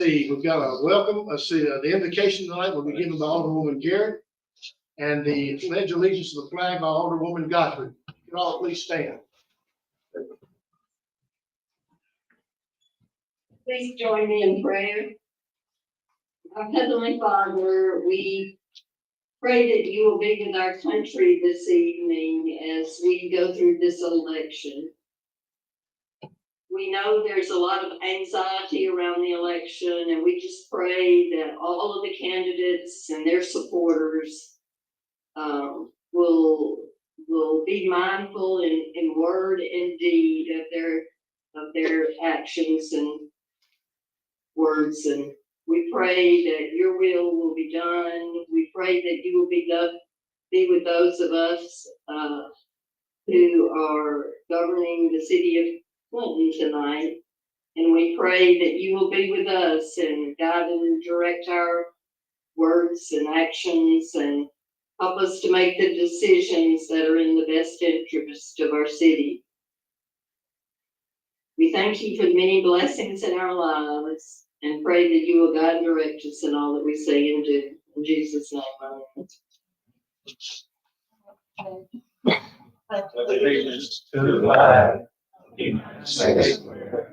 See, we've got a welcome. Let's see, the invocation tonight will be given by Alderwoman Garrett, and the pledge of allegiance to the flag by Alderwoman Godfrey. You can all please stand. Please join me in prayer. Our Heavenly Father, we pray that you will be with our country this evening as we go through this election. We know there's a lot of anxiety around the election, and we just pray that all of the candidates and their supporters will be mindful in word and deed of their actions and words. And we pray that your will be done. We pray that you will be with those of us who are governing the city of Clinton tonight, and we pray that you will be with us and guide and direct our words and actions and help us to make the decisions that are in the best interest of our city. We thank you for the many blessings in our lives and pray that you will guide and direct us in all that we say and do. In Jesus' name, amen. Allegiance to the flag of the United States of America,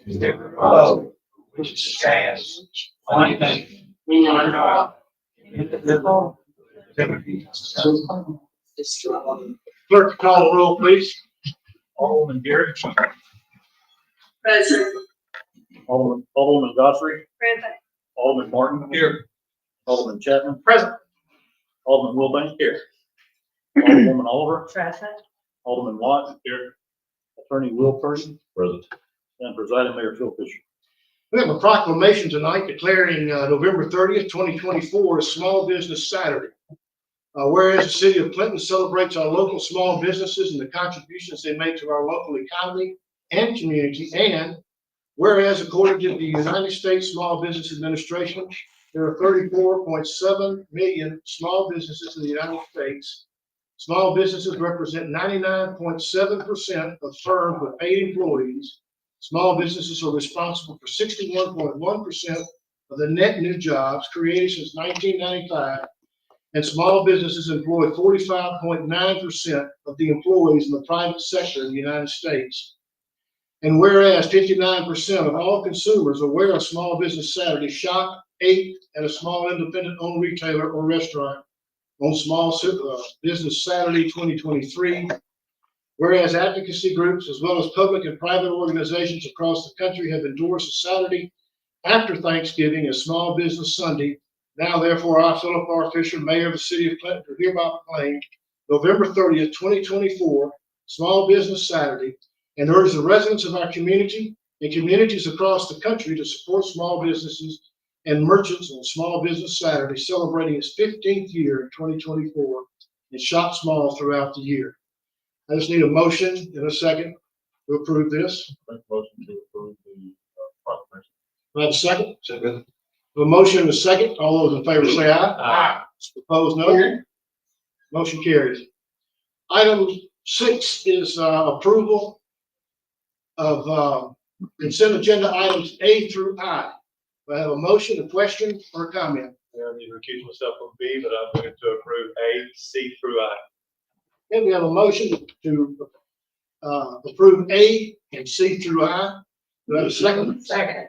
to the republic which stands one nation under God, indivisible, with liberty and justice. Clerk, call the roll, please. Alderman Garrett. Present. Alderman Godfrey. Present. Alderman Martin. Here. Alderman Chapman. Present. Alderman Wilbank. Here. Alderwoman Oliver. Present. Alderman Watt. Here. Attorney Will Purdy. Present. And Presiding Mayor Phil Fisher. We have a proclamation tonight declaring November 30th, 2024 as Small Business Saturday. Whereas the city of Clinton celebrates our local small businesses and the contributions they make to our local economy and community, and whereas according to the United States Small Business Administration, there are 34.7 million small businesses in the United States. Small businesses represent 99.7% of firms with 8 employees. Small businesses are responsible for 61.1% of the net new jobs created since 1995, and small businesses employ 45.9% of the employees in the private sector in the United States. And whereas 59% of all consumers aware of Small Business Saturday shop, ate at a small independent-owned retailer or restaurant on Small Business Saturday 2023, whereas advocacy groups as well as public and private organizations across the country have endorsed a Saturday after Thanksgiving as Small Business Sunday, now therefore I, Philip R. Fisher, Mayor of the City of Clinton, do hereby proclaim November 30th, 2024, Small Business Saturday, and urge the residents of our community and communities across the country to support small businesses and merchants on Small Business Saturday, celebrating its 15th year in 2024, and shop small throughout the year. I just need a motion in a second to approve this. Make a motion to approve the proclamation. Do I have a second? Second. A motion and a second. All those in favor say aye. Aye. Opposed, no. Motion carries. Item 6 is approval of consent agenda items A through I. Do I have a motion, a question, or a comment? I need to recuse myself from B, but I'm going to approve A, C through I. Okay, we have a motion to approve A and C through I. Do I have a second? Second.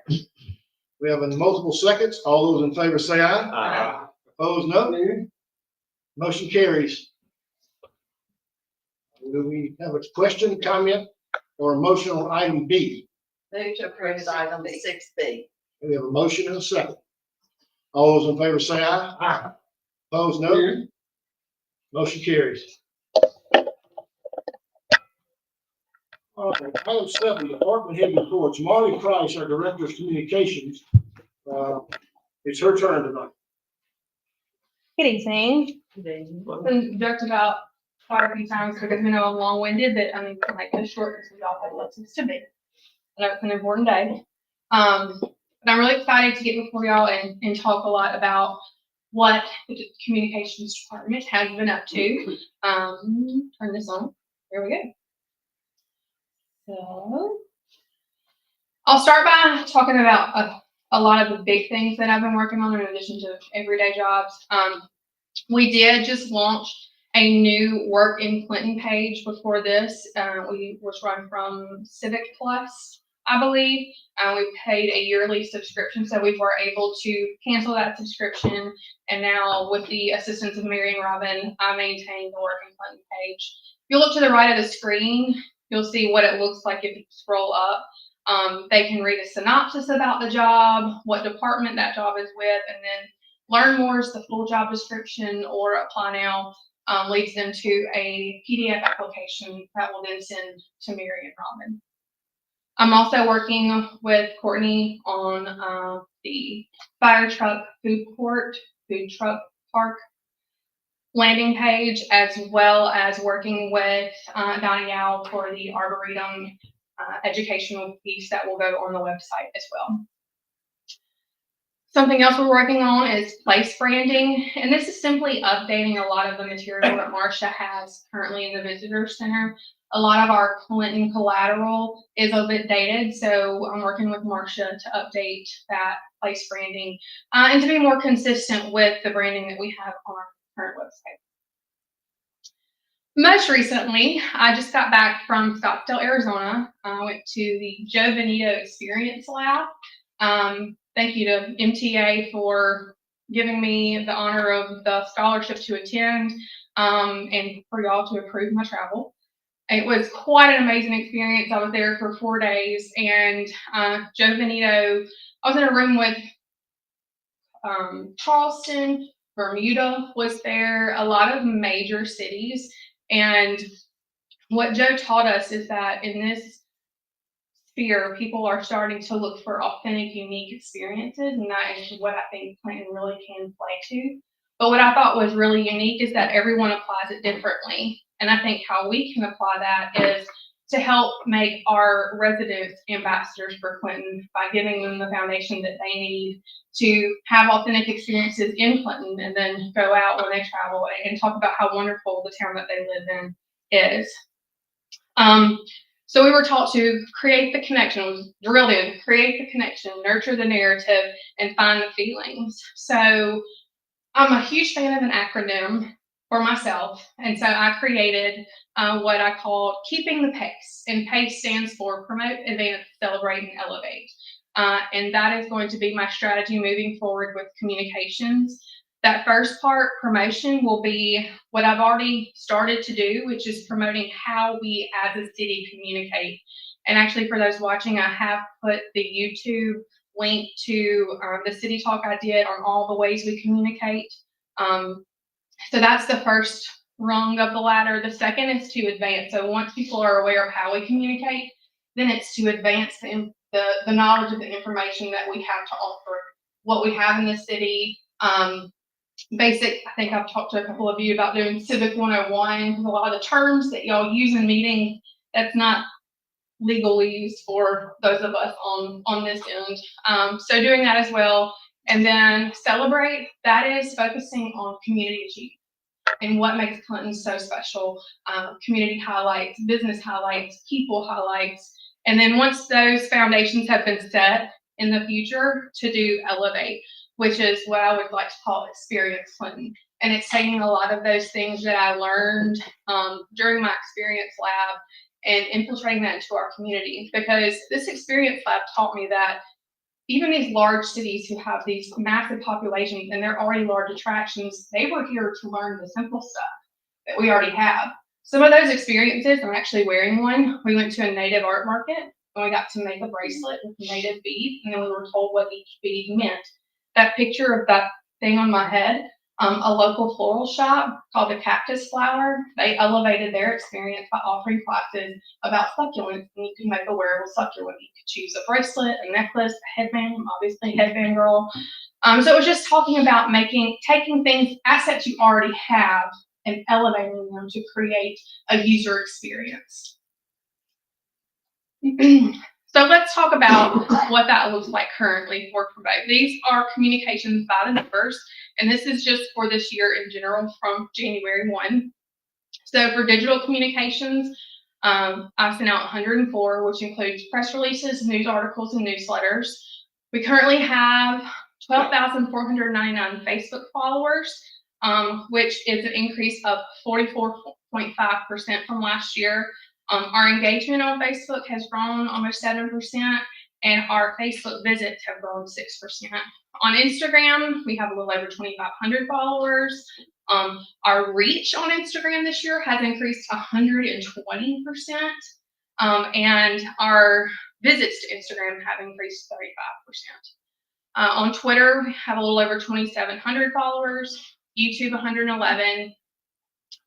We have multiple seconds. All those in favor say aye. Aye. Opposed, no. Motion carries. Do we have a question, comment, or a motion on item B? Move to approve item 6B. We have a motion and a second. All those in favor say aye. Aye. Opposed, no. Motion carries. Okay, item 7, department head reports. Marley Price, our Director of Communications. It's her turn tonight. Good evening. Been joked about quite a few times because we know I'm long-winded, but I mean, like this short because we all have lessons to be. I know it's an important day. But I'm really excited to get before y'all and talk a lot about what the communications department has been up to. Turn this on. There we go. So I'll start by talking about a lot of the big things that I've been working on in addition to everyday jobs. We did just launch a new Work in Clinton page before this. We was run from Civic Plus, I believe. We paid a yearly subscription, so we were able to cancel that subscription. And now, with the assistance of Mary and Robin, I maintain the Work in Clinton page. If you look to the right of the screen, you'll see what it looks like if you scroll up. They can read a synopsis about the job, what department that job is with, and then learn more is the full job description, or apply now leads them to a PDF application that will then send to Mary and Robin. I'm also working with Courtney on the fire truck food truck park landing page, as well as working with Donnie Owl for the Arboretum educational piece that will go on the website as well. Something else we're working on is place branding, and this is simply updating a lot of the material that Marcia has currently in the visitor center. A lot of our Clinton collateral is a bit dated, so I'm working with Marcia to update that place branding and to be more consistent with the branding that we have on our current website. Most recently, I just got back from Scottsdale, Arizona. I went to the Joe Benito Experience Lab. Thank you to MTA for giving me the honor of the scholarship to attend and for y'all to approve my travel. It was quite an amazing experience. I was there for 4 days, and Joe Benito, I was in a room with Charleston, Bermuda was there, a lot of major cities. And what Joe taught us is that in this sphere, people are starting to look for authentic, unique experiences, and that is what I think Clinton really can play to. But what I thought was really unique is that everyone applies it differently. And I think how we can apply that is to help make our residents ambassadors for Clinton by giving them the foundation that they need to have authentic experiences in Clinton, and then go out when they travel and talk about how wonderful the town that they live in is. So we were taught to create the connection, it was drilled in, create the connection, nurture the narrative, and find the feelings. So I'm a huge fan of an acronym for myself, and so I created what I call Keeping the Pace, and PACE stands for Promote, Advance, Celebrate, and Elevate. And that is going to be my strategy moving forward with communications. That first part, promotion, will be what I've already started to do, which is promoting how we as a city communicate. And actually, for those watching, I have put the YouTube link to the city talk I did on all the ways we communicate. So that's the first rung of the ladder. The second is to advance. So once people are aware of how we communicate, then it's to advance the knowledge of the information that we have to offer, what we have in the city. Basic, I think I've talked to a couple of you about doing Civic 101, because a lot of the terms that y'all use in meetings, that's not legally used for those of us on this end. So doing that as well. And then celebrate, that is focusing on community achievement and what makes Clinton so special. Community highlights, business highlights, people highlights. And then once those foundations have been set in the future, to do elevate, which is what I would like to call Experience Clinton. And it's taking a lot of those things that I learned during my Experience Lab and infiltrating that into our community. Because this Experience Lab taught me that even these large cities who have these massive populations and they're already large attractions, they were here to learn the simple stuff that we already have. Some of those experiences, I'm actually wearing one. We went to a native art market and we got to make a bracelet with a native bead, and then we were told what each bead meant. That picture of that thing on my head, a local floral shop called the Cactus Flower, they elevated their experience by offering classes about succulents, and you can make a wearable succulent. You could choose a bracelet, a necklace, a headband. I'm obviously headband girl. So it was just talking about taking things, assets you already have, and elevating them to create a user experience. So let's talk about what that looks like currently for Promote. These are communications by the numbers, and this is just for this year in general from January 1. So for digital communications, I've sent out 104, which includes press releases, news articles, and newsletters. We currently have 12,499 Facebook followers, which is an increase of 44.5% from last year. Our engagement on Facebook has grown almost 7%, and our Facebook visits have grown 6%. On Instagram, we have a little over 2,500 followers. Our reach on Instagram this year has increased 120%, and our visits to Instagram have increased 35%. On Twitter, we have a little over 2,700 followers, YouTube 111.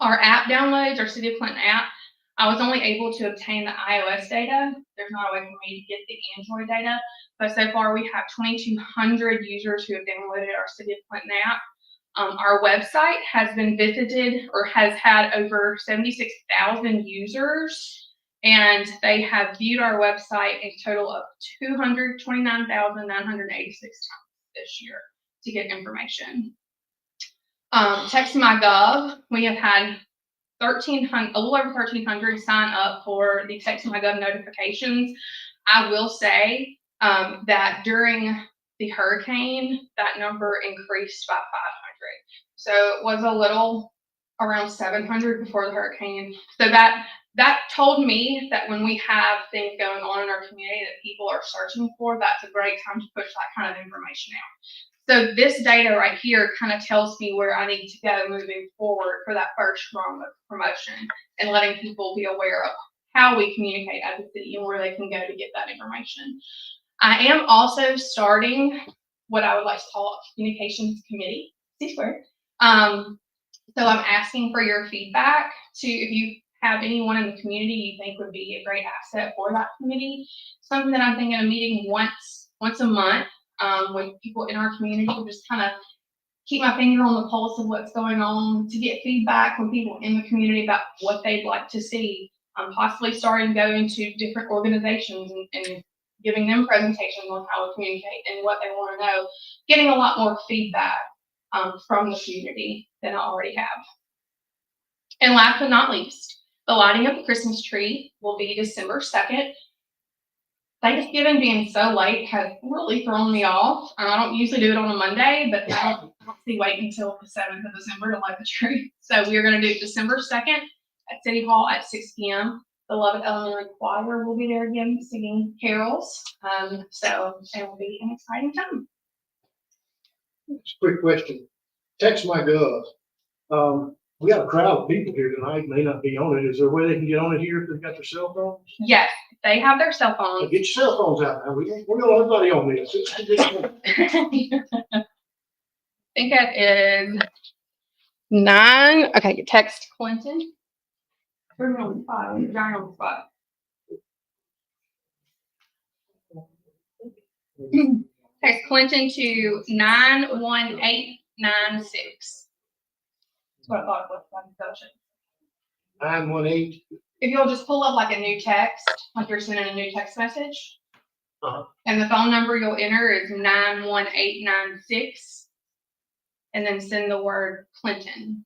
Our app downloads, our City of Clinton app, I was only able to obtain the iOS data. There's not a way for me to get the Android data, but so far we have 2,200 users who have downloaded our City of Clinton app. Our website has been visited or has had over 76,000 users, and they have viewed our website a total of 229,986 times this year to get information. Text My Gov, we have had a little over 1,300 sign up for the Text My Gov notifications. I will say that during the hurricane, that number increased by 500. So it was a little around 700 before the hurricane. So that told me that when we have things going on in our community that people are searching for, that's a great time to push that kind of information out. So this data right here kind of tells me where I need to go moving forward for that first rung of promotion, and letting people be aware of how we communicate as a city and where they can go to get that information. I am also starting what I would like to call a communications committee, C-squared. So I'm asking for your feedback to, if you have anyone in the community you think would be a great asset for that committee. Something that I'm thinking of meeting once a month with people in our community, just kind of keep my finger on the pulse of what's going on, to get feedback from people in the community about what they'd like to see. Possibly starting to go into different organizations and giving them presentations on how to communicate and what they want to know, getting a lot more feedback from the community than I already have. And last but not least, the lighting of the Christmas tree will be December 2nd. Thanksgiving being so late has really thrown me off. I don't usually do it on a Monday, but I don't see waiting until the 7th of December to light the tree. So we are going to do December 2nd at City Hall at 6 p.m. The 11th Elementary Choir will be there again singing carols. So it will be an exciting time. Quick question. Text My Gov. We got a crowd of people here tonight, may not be on it. Is there a way they can get on it here if they've got their cell phones? Yes, they have their cell phones. Get your cell phones out now. We're going to everybody on this. I think it is 9. Okay, text Clinton. We're on the spot. We're on the spot. Text Clinton to 91896. That's what I thought it was. 918. If you'll just pull up like a new text, like you're sending a new text message, and the phone number you'll enter is 91896, and then send the word Clinton.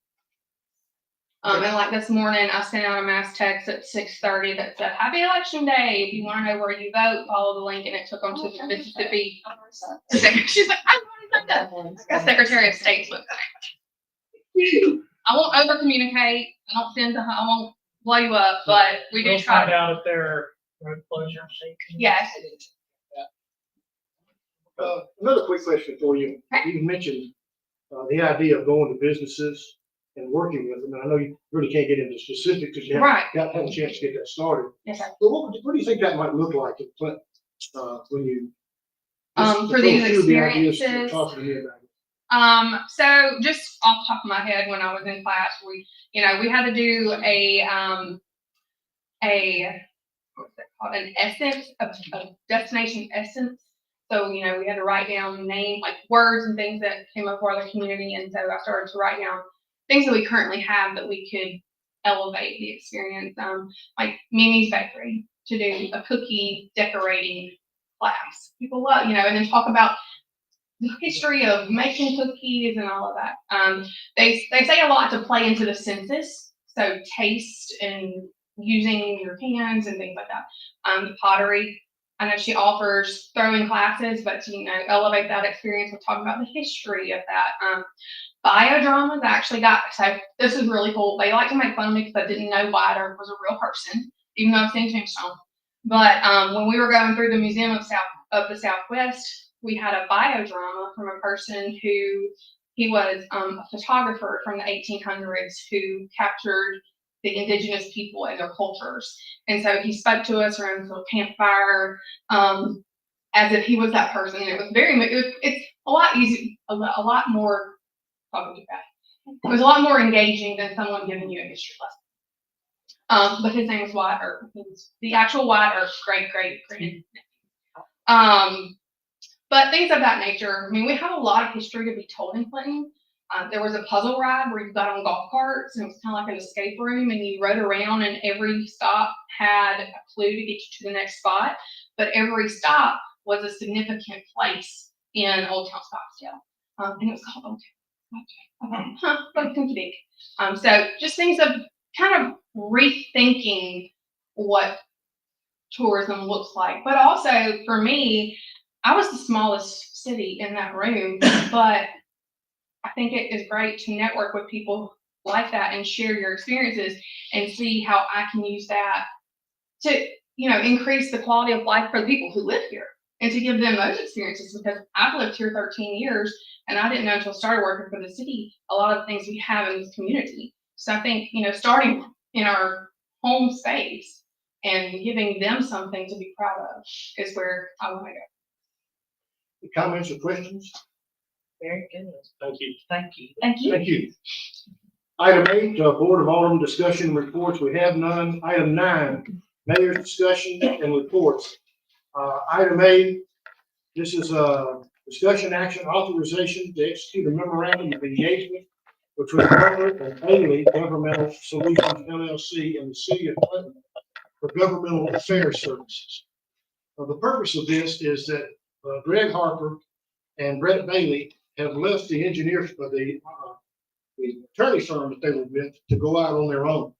And like this morning, I sent out a mass text at 6:30 that said, "Happy Election Day. If you want to know where you vote, follow the link," and it took them to the Mississippi. She's like, "I've already done that." Secretary of State's website. I won't over communicate. I won't blow you up, but we do try to find out if they're road closure safety. Yes. Another quick question for you. Okay. You mentioned the idea of going to businesses and working with them. And I know you really can't get into specifics because you haven't got a chance to get that started. Yes, sir. But what do you think that might look like in Clinton when you for these experiences? Talk to me about it. So just off the top of my head, when I was in class, we had to do what's it called? An essence of destination essence. So, we had to write down name, like words and things that came up for the community. And so I started to write down things that we currently have that we could elevate the experience. Like Mimi's Bakery, to do a cookie decorating class. People love, and then talk about the history of making cookies and all of that. They say a lot to play into the senses. So taste and using your hands and things like that. The pottery. I know she offers throwing classes, but to, elevate that experience, we'll talk about the history of that. Biodramas actually got, so this is really cool. They like to make fun of me because I didn't know Wyatt Earp was a real person, even though I've seen Tombstone. But when we were going through the Museum of the Southwest, we had a biodrama from a person who, he was a photographer from the 1800s who captured the indigenous people and their cultures. And so he spoke to us around the campfire as if he was that person. And it was it's a lot easier, a lot more, probably bad. It was a lot more engaging than someone giving you a history lesson. But his name was Wyatt Earp. He was the actual Wyatt Earp's great. But things of that nature. I mean, we have a lot of history to be told in Clinton. There was a puzzle ride where you got on golf carts, and it was kind of like an escape room, and you rode around, and every stop had a clue to get you to the next spot. But every stop was a significant place in Old Town Scottsdale. And it was called Old Town. Like Pinky Dink. So just things of kind of rethinking what tourism looks like. But also for me, I was the smallest city in that room, but I think it is great to network with people like that and share your experiences and see how I can use that to, increase the quality of life for the people who live here and to give them those experiences, because I've lived here 13 years and I didn't know until I started working for the city a lot of the things we have in this community. So I think, starting in our home space and giving them something to be proud of is where I want to go. Any comments or questions? Very good. Thank you. Thank you. Thank you. Thank you. Item 8, Board of Aldermen discussion reports. We have none. Item 9, mayor's discussion and reports. Item 8, this is a discussion action authorization to execute a memorandum of engagement between Butler and Bailey Governmental Solutions LLC and the city of Clinton for governmental affairs services. The purpose of this is that Greg Harper and Brett Bailey have left the engineers for the attorney firm that they were with to go out on their own.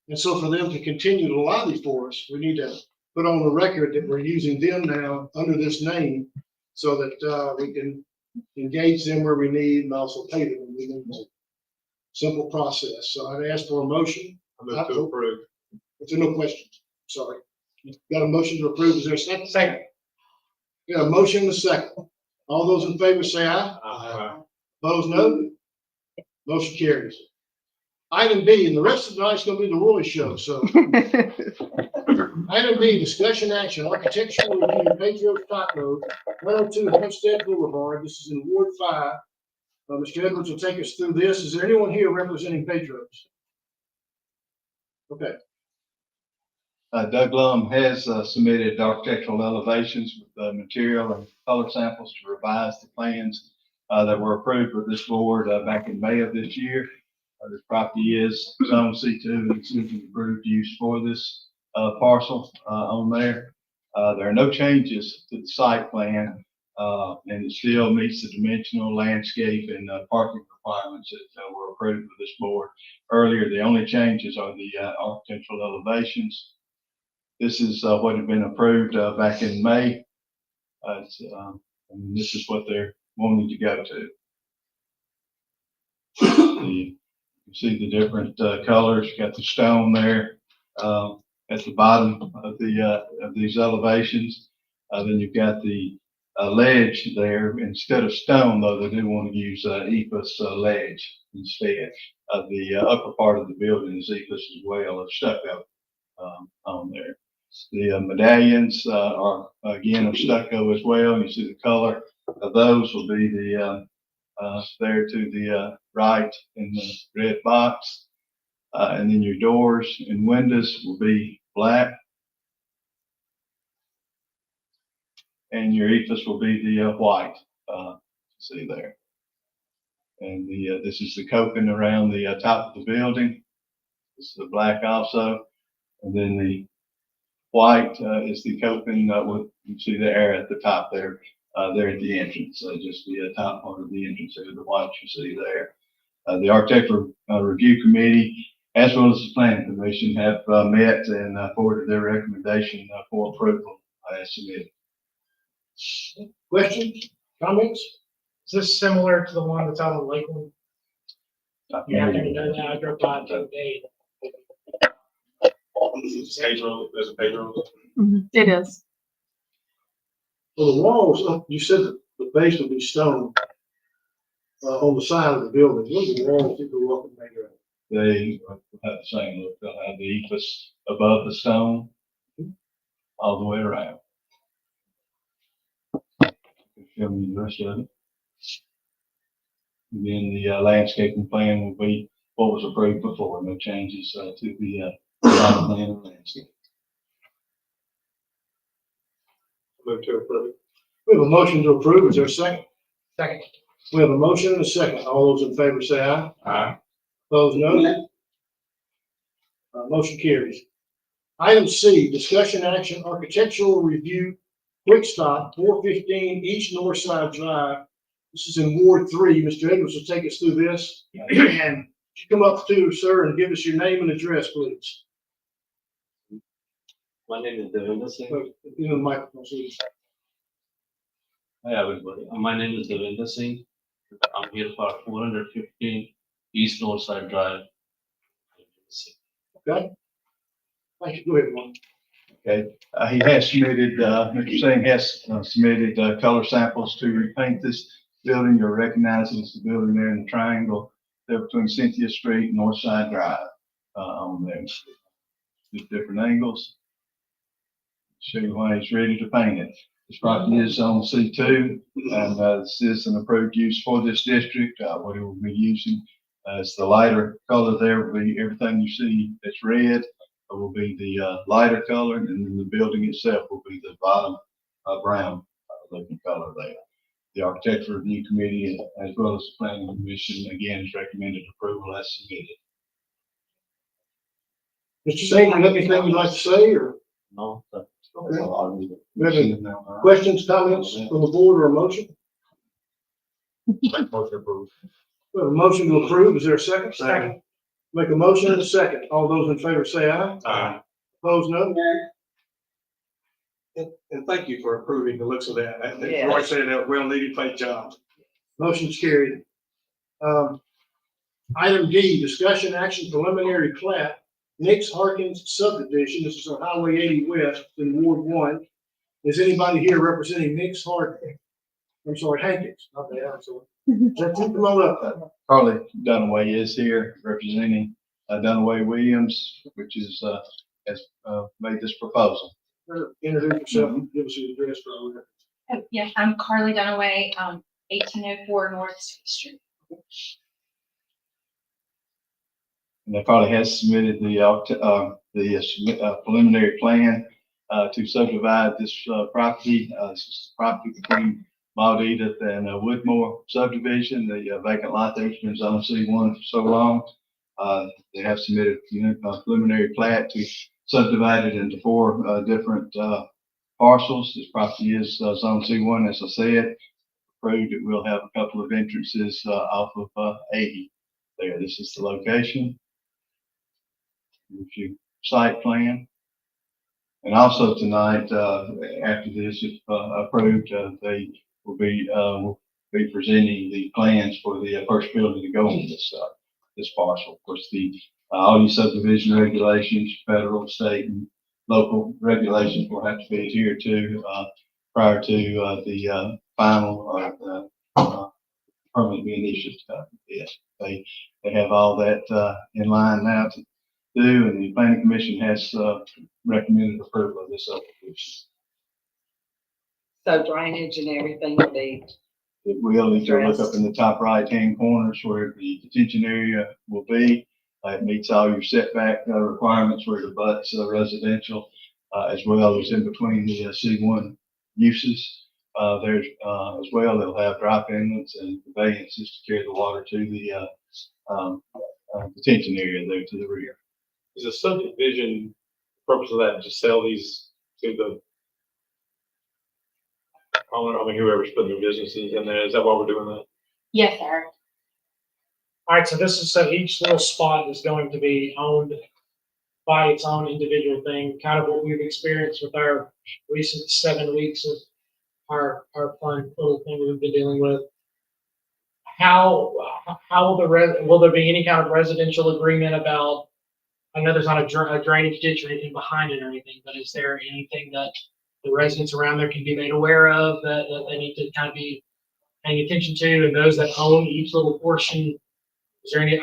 And so for them to continue to lobby for us, we need to put on the record that we're using them now under this name so that we can engage them where we need and also pay them when we need to. Simple process. So I'd ask for a motion. I move to approve. If there are no questions, sorry. Got a motion to approve. Is there a second? Second. Got a motion and a second. All those in favor say aye. Aye. Opposed, no. Motion carries. Item B, and the rest of the night's gonna be the Roy show, so. Item B, discussion action, architectural review, Patriot Stock Road, 102 Hempstead Boulevard. This is in Ward 5. Mr. Edwards will take us through this. Is there anyone here representing Patriots? Okay. Doug Lum has submitted architectural elevations with material and color samples to revise the plans that were approved with this board back in May of this year. This property is zone C2 and it's an approved use for this parcel on there. There are no changes to the site plan and it still meets the dimensional, landscape, and parking requirements that were approved with this board earlier. The only changes are the architectural elevations. This is what had been approved back in May. And this is what they're wanting to go to. You can see the different colors. You got the stone there at the bottom of these elevations. Then you've got the ledge there. Instead of stone, though, they do want to use EPUS ledge instead. The upper part of the building is EPUS as well, of stucco on there. The medallions are again of stucco as well. You see the color of those will be the there to the right in the red box, and then your doors and windows will be black, and your EPUS will be the white. See there, and this is the coping around the top of the building. This is the black also, and then the white is the coping with, you see the air at the top there, there at the entrance, just the top part of the entrance there, the white you see there. The Architectural Review Committee, as well as the Planning Commission, have met and forwarded their recommendation for approval as submitted. Questions, comments? Is this similar to the one that's out on Lakeland? You have to know that I drove by the other day. There's a Pedro. It is. Well, the walls, you said that the base would be stone, on the side of the building. What are the walls that go up and make it? They have the same look. They'll have the ephes above the stone all the way around. Show me the rest of it. And then the landscaping plan will be what was approved before. No changes to the site plan or landscape. Move to approve. We have a motion to approve. Is there a second? Second. We have a motion and a second. All those in favor say aye. Aye. Opposed, no. Motion carries. Item C, discussion action, architectural review, quick stop, 415 East North Side Drive. This is in Ward 3. Mr. Edwards will take us through this. And come up to, sir, and give us your name and address, please. My name is Devinder Singh. You know, the microphone, please. Hi, everybody. My name is Devinder Singh. I'm here for 415 East Northside Drive. Okay? Thank you. Go ahead, Juan. Okay, he has submitted, Mr. Singh has submitted color samples to repaint this building. You'll recognize it as the building there in the triangle there between Cynthia Street and Northside Drive on there. Just different angles. Show you when he's ready to paint it. This property is on C2, and this is an approved use for this district. What it will be using is the lighter color there will be everything you see that's red. It will be the lighter color, and then the building itself will be the bottom brown looking color there. The Architectural Review Committee, as well as the Planning Commission, again, has recommended approval as submitted. Mr. Singh, you have anything you'd like to say, or No, that's Okay. all I need. we have any questions, comments from the board, or a motion? Motion approved. We have a motion to approve. Is there a second? Second. Make a motion and a second. All those in favor say aye. Aye. Opposed, no. And thank you for approving the looks of that. As Yeah. Roy said, that well needed paint job. Motion's carried. Item D, discussion action preliminary plat, Nix Harkins subdivision. This is on Highway 80 West in Ward 1. Is anybody here representing Nix Harkins? I'm sorry, Hankins. Not that, I'm sorry. Is that you? Come on up. Carly Dunaway is here representing Dunaway Williams, which is has made this proposal. Introduce yourself and give us your address for our record. Yes, I'm Carly Dunaway, 1804 North State Street. And Carly has submitted the preliminary plan to subdivide this property. This is property between Maud Edith and Woodmore subdivision. The vacant lot there's been zone C1 for so long. They have submitted a preliminary plat to subdivide it into 4 different parcels. This property is zone C1, as I said. Approved, it will have a couple of entrances off of 80 there. This is the location. Review site plan. And also tonight, after this, if approved, they will be presenting the plans for the first building to go on this parcel. Of course, all these subdivision regulations, federal, state, and local regulations will have to be adhered to prior to the final permit being issued. Yes, they have all that in line now to do, and the Planning Commission has recommended approval of this application. So drainage and everything will be. It will, if you look up in the top right-hand corners where the detention area will be, it meets all your setback requirements where it abuts residential, as well as in between the C1 uses. There's as well, they'll have drop inlets and conveyances to carry the water to the detention area there to the rear. Is the subdivision purpose of that to sell these to the, I mean, whoever's putting their businesses in there? Is that why we're doing that? Yes, sir. All right, so this is, so each little spot is going to be owned by its own individual thing, kind of what we've experienced with our recent 7 weeks of our fun little thing we've been dealing with. How will there be any kind of residential agreement about, I know there's not a drainage ditch or anything behind it or anything, but is there anything that the residents around there can be made aware of that they need to kind of be paying attention to, and those that own each little portion, is there any,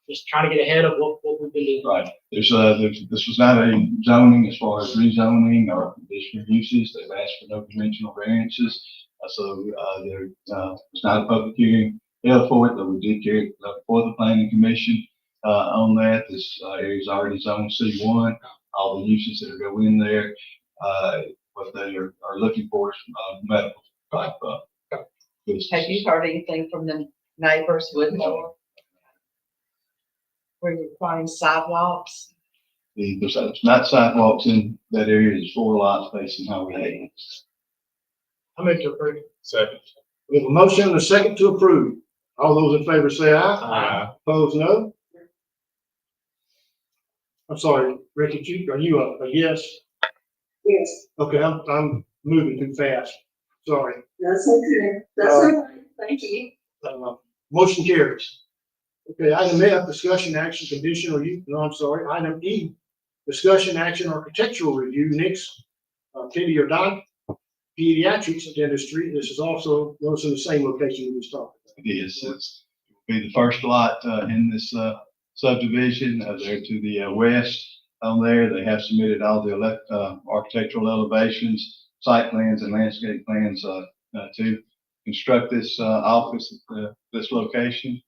just trying to get ahead of what we've been doing? Right. This was not a zoning as far as rezoning or conditional uses. They've asked for no conventional variances. There was not a public hearing held for it, but we did carry it for the planning commission on that. This area is already zoned C1. All the uses that go in there, what they are looking for is medical type business. Have you heard anything from the neighbors with no? We're requiring sidewalks. There's not sidewalks in that area. There's 4 lots facing Highway 8. I move to approve. Second. We have a motion and a second to approve. All those in favor say aye. Aye. Opposed, no. I'm sorry, Ricky, are you a yes? Yes, Okay, I'm moving too fast. Sorry. that's okay. That's okay. Thank you. Motion carries. Okay, item F, discussion action conditional use, no, I'm sorry, item E, discussion action architectural review, Nick's, Katie or Don, pediatrics dentistry. This is also, those in the same location we was talking about. It is. It's be the first lot in this subdivision. There to the west on there. They have submitted all the architectural elevations, site plans, and landscape plans to construct this office at this location.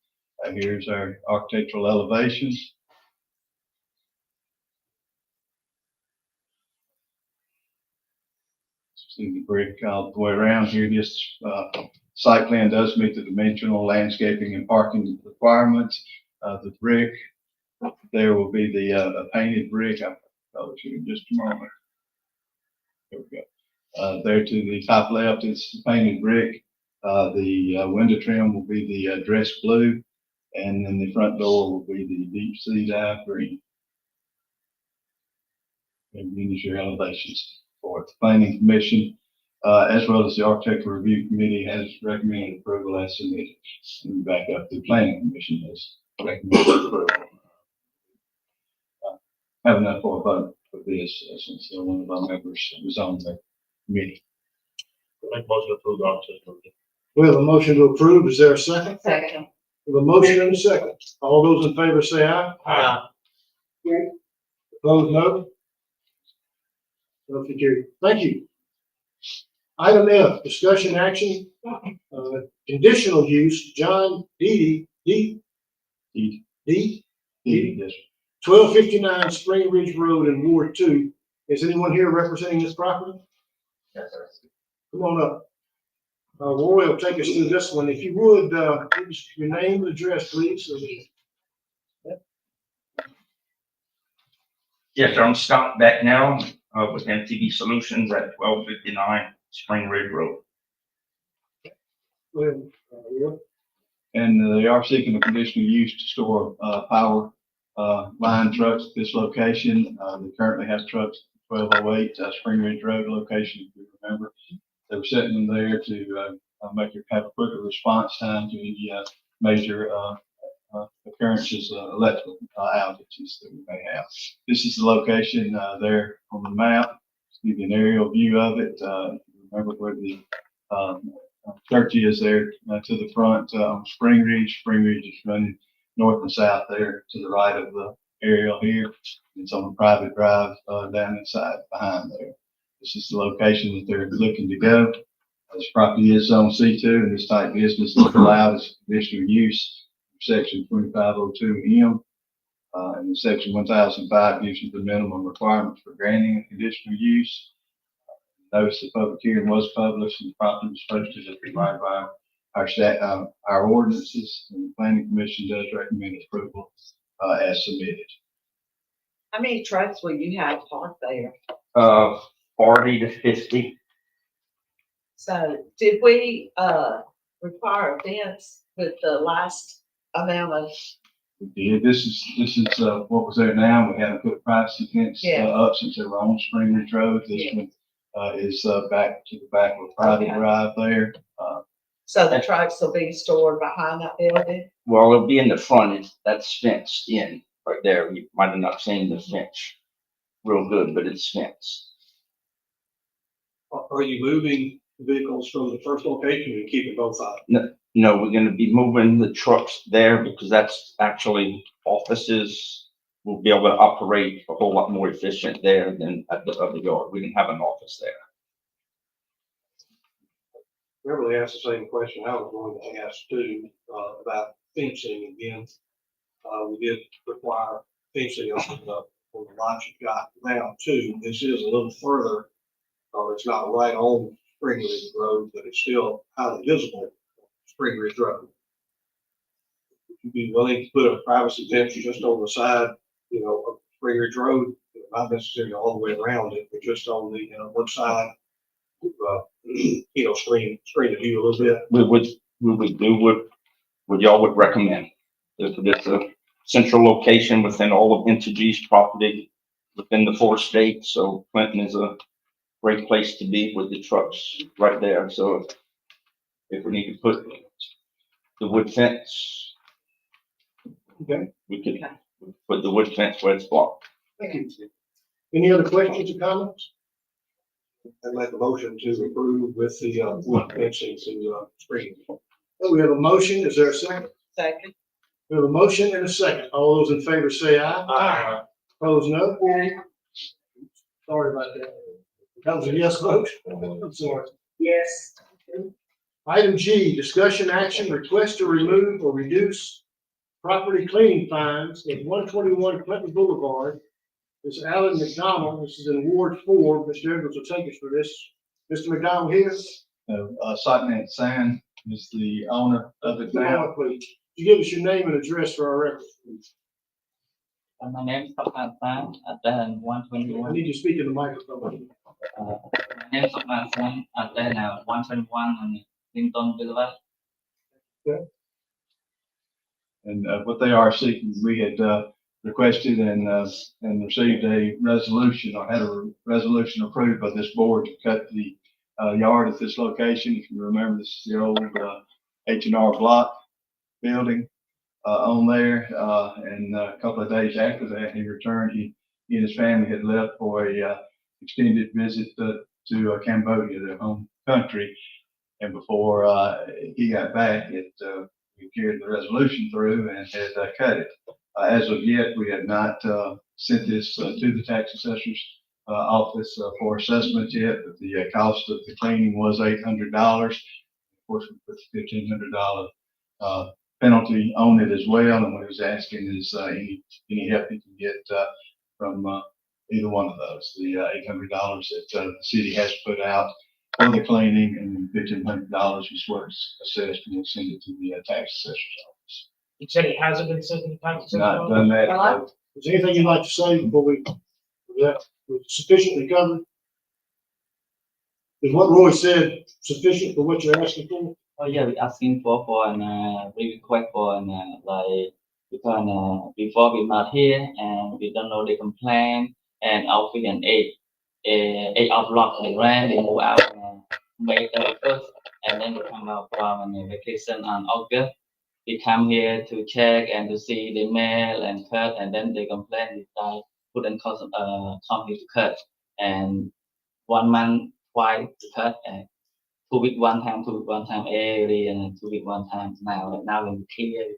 Here's our architectural elevations. See the brick all the way around here. This site plan does meet the dimensional, landscaping, and parking requirements. The brick, there will be the painted brick. I'll show you in just a moment. There we go. There to the top left is the painted brick. The window trim will be the dress blue, and then the front door will be the deep sea dive green. And these are your elevations for the planning commission, as well as the architectural review committee has recommended approval as submitted. And back up, the planning commission has recommended approval. Have enough for a vote for this, since one of our members was on the committee. Make motion to approve the architectural review. We have a motion to approve. Is there a second? Second. We have a motion and a second. All those in favor say aye. Opposed, no. Motion carried. Thank you. Item F, discussion action, conditional use, John Deedy, Yes, 1259 Spring Ridge Road in Ward 2. Is anyone here representing this property? Yes, sir. Come on up. Roy will take us through this one. If you would, give us your name and address, please. Yes, sir. I'm Scott Becknell with MTV Solutions at 1259 Spring Ridge Road. Go ahead, Roy. and they are seeking a conditional use to store power line trucks at this location. They currently have trucks at 1208 Spring Ridge Road location, if you remember. They were setting them there to have a quicker response time to any major occurrences, electrical outages that we may have. This is the location there on the map. Just give you an aerial view of it. Remember where the church is there to the front on Spring Ridge. Spring Ridge is running north and south there to the right of the aerial here. It's on a private drive down inside behind there. This is the location that they're looking to go. This property is zone C2, and this type business is allowed as conditional use. Section 2502M and Section 1005 gives you the minimum requirements for granting a conditional use. Notice the public hearing was published and the property was posted as required by our ordinances, and the planning commission does recommend approval as submitted. How many trucks will you have parked there? 40 to 50. So did we require a fence with the last amount of We did. This is what was there now. We haven't put privacy fence Yeah. up since they were on Spring Ridge Road. This one is back to the back of a private Okay. drive there. So the trucks will be stored behind that building? Well, it'll be in the front, that's fenced in right there. You might have not seen the fence real good, but it's fenced. Are you moving vehicles from the first location and keeping both sides? No, we're gonna be moving the trucks there because that's actually offices. We'll be able to operate a whole lot more efficient there than at the other yard. We didn't have an office there. Beverly asked the same question I was going to ask too, about fencing again. We did require fencing on the lots you've got now too. This is a little further. It's not right on Spring Ridge Road, but it's still highly visible on Spring Ridge Road. Would you be willing to put a privacy fence just on the side, of Spring Ridge Road, not necessarily all the way around it, but just on the, one side? Screen the view a little bit. We would do what y'all would recommend. It's a central location within all of NTG's property within the 4 states. So Clinton is a great place to be with the trucks right there. So if we need to put the wood fence, Okay. we could put the wood fence where it's blocked. Thank you. Any other questions or comments? I'd make a motion to approve with the, wood fencing to, Spring. We have a motion. Is there a second? Second. We have a motion and a second. All those in favor say aye. Aye. Opposed, no. Sorry about that. That was a yes vote. I'm sorry. Yes. Item G, discussion action, request to remove or reduce property cleaning fines at 121 Clinton Boulevard. This is Alan McDonald. This is in Ward 4. Mr. Edwards will take us for this. Mr. McDonald here. Sotman Sand is the owner of it Come now. on, please. Could you give us your name and address for our records, please? My name is Sokhan San at the I 121. need you to speak in the microphone. My name is Sokhan San at the 121 on Lincoln Boulevard. And what they are seeking, we had requested and received a resolution, or had a resolution approved by this board to cut the yard at this location. If you remember, this is the old H&R Block building on there. And a couple of days after that, he returned. He and his family had left for a extended visit to Cambodia, their home country. And before he got back, we carried the resolution through and had cut it. As of yet, we have not sent this to the tax assessor's office for assessment yet, but the cost of the cleaning was $800. Of course, we put the $1,500 penalty on it as well, and what he was asking is any help he can get from either one of those. The $800 that the city has put out for the cleaning, and $1,500 is what's assessed, and we'll send it to the tax assessor's office. You said it hasn't been sent to the tax. It's not done that. Is there anything you'd like to say before was that sufficiently covered? Is what Roy said sufficient for what you're asking for? Oh yeah, we're asking for an we request for an like because before we're not here and we don't know the complaint and our fee and 8 of block they ran, they move out May 31st, and then we come out from a vacation on August. We come here to check and to see the mail and cut, and then they complain we put in company to cut, and 1 month twice to cut, and 2 weeks one time, 2 weeks one time every, and 2 weeks one time now. Now we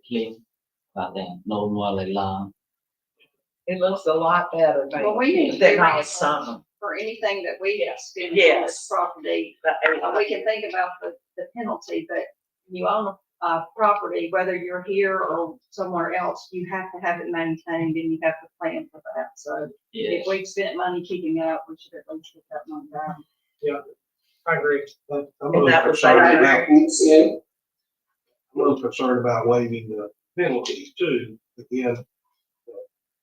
clean, but then no more like long. It looks a lot better, maybe. Well, we need to than be all ready summer. for anything that we spend on Yes. this property. We can think about the penalty, but you own a property, whether you're here or somewhere else, you have to have it maintained and you have to plan for that. So Yeah. if we've spent money keeping it up, we should at least get that money back. I agree. I'm a And little that was concerned like- about, I'm a little concerned about waiving the penalties too. Again,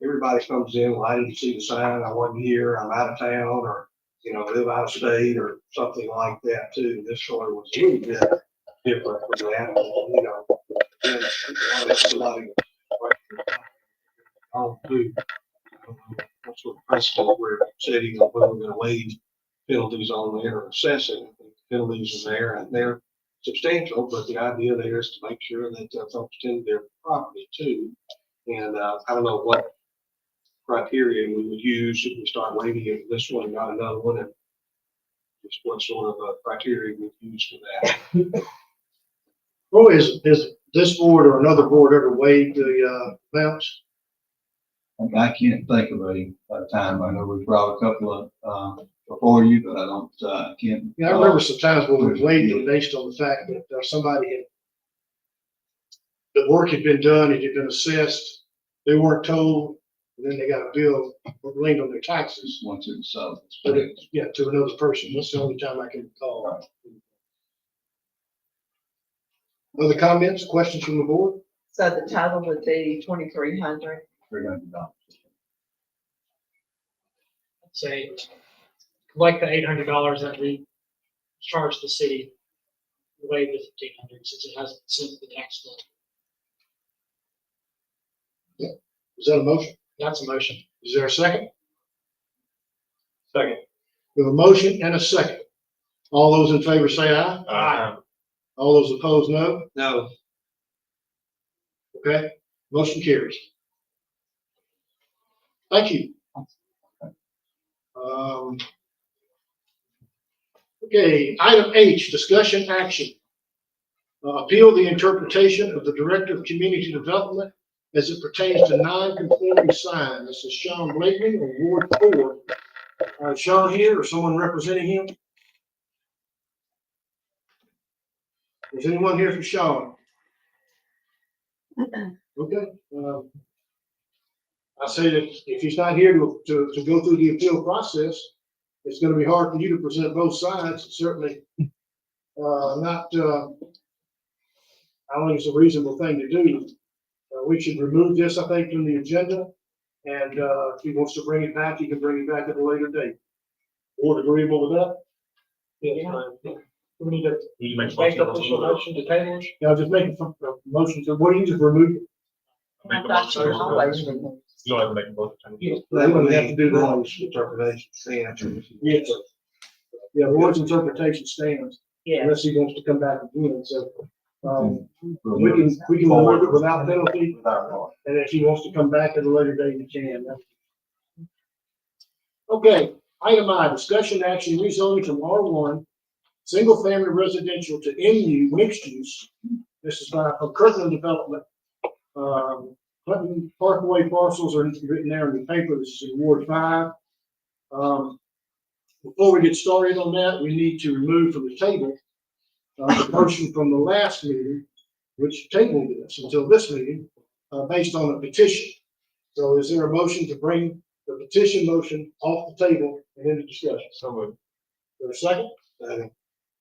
everybody comes in, well, I didn't see the sign, I wasn't here, I'm out of town, or, live out of state, or something like that too. This sort of was a little bit different from that, again, somebody do. What sort of precedent we're setting of whether we're gonna waive penalties on there or assessing. Penalties are there and they're substantial, but the idea there is to make sure that folks tend their property too. And I don't know what criteria we would use if we start waiving it, this one, not another one, and just what sort of criteria we'd use for that. Roy, is this board or another board ever waived the amounts? I can't think of a time. I know we brought a couple of, before you, but I don't, can't. Yeah, I remember some times when we waived it based on the fact that somebody had, the work had been done, it had been assessed, they weren't told, and then they got a bill linked on their taxes. Once it's sold. But it, yeah, to another person. That's the only time I can recall. Other comments, questions from the board? So the total would be $2,300. $300. Say, like the $800 that we charge the city, waive the $1,500 since it hasn't sent the tax bill. Is that a motion? That's a motion. Is there a second? Second. We have a motion and a second. All those in favor say aye. Aye. All those opposed, no. No. Okay, motion carries. Thank you. Okay, item H, discussion action. Appeal the interpretation of the Director of Community Development as it pertains to non-conforming sign. This is Sean Blakely of Ward 4. Sean here or someone representing him? Is anyone here for Sean? Okay. I say that if he's not here to go through the appeal process, it's gonna be hard for you to present both sides. It's certainly not, I don't think it's a reasonable thing to do. We should remove this, I think, from the agenda. And if he wants to bring it back, he can bring it back at a later date. Board agreeable with that? Yeah. We need to make a official motion to table it. Yeah, just make a motion to, what do you just remove it? I thought you always removed. You don't have to make a motion. They wouldn't have to do that. Interpretation stands. Yes. Yeah, Roy's interpretation stands Yeah. unless he wants to come back again. So, we can remove it without penalty. And if he wants to come back at a later date, he can. Okay, item I, discussion action rezoning from R1, single family residential to MU mixed use. This is by Kirkland Development. Clinton Parkway parcels are written there in the paper. This is in Ward 5. Before we get started on that, we need to remove from the table the motion from the last meeting, which tabled this until this meeting, based on a petition. So is there a motion to bring the petition motion off the table and into discussion? So moved. Is there a second?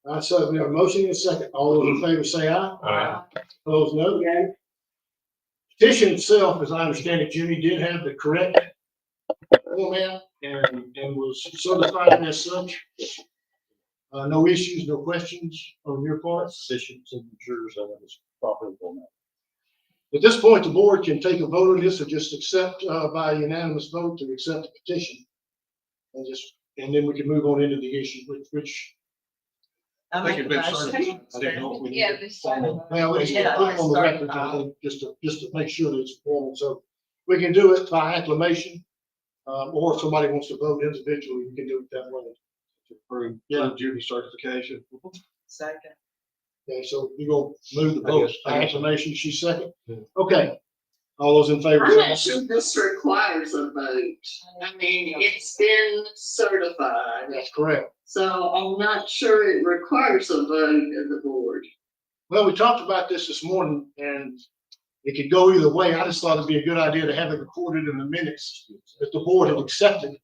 I said we have a motion and a second. All those in favor say aye. Aye. Opposed, no. Petition itself, as I understand it, Jimmy did have the correct format and was certified as such. No issues, no questions on your part. Sufficient signatures and it was properly formatted. At this point, the board can take a vote on this or just accept by unanimous vote to accept the petition. And then we can move on into the issue, which I think make it's a been motion. certified. I didn't know if we Yeah, needed this formal. well, let's put it Yeah, on the record, certified. I think, just to make sure that it's formal. So we can do it by acclamation, or if somebody wants to vote individually, we can do it that way. Approve Yeah. Judy certification. Second. Okay, so you gonna move the I vote guess- by acclamation, she's second? Yeah. Okay. All those in favor? I'm say not aye. sure this requires a vote. I mean, it's been certified, That's correct. so I'm not sure it requires a vote of the board. Well, we talked about this morning and it could go either way. I just thought it'd be a good idea to have it recorded in the minutes that the board had accepted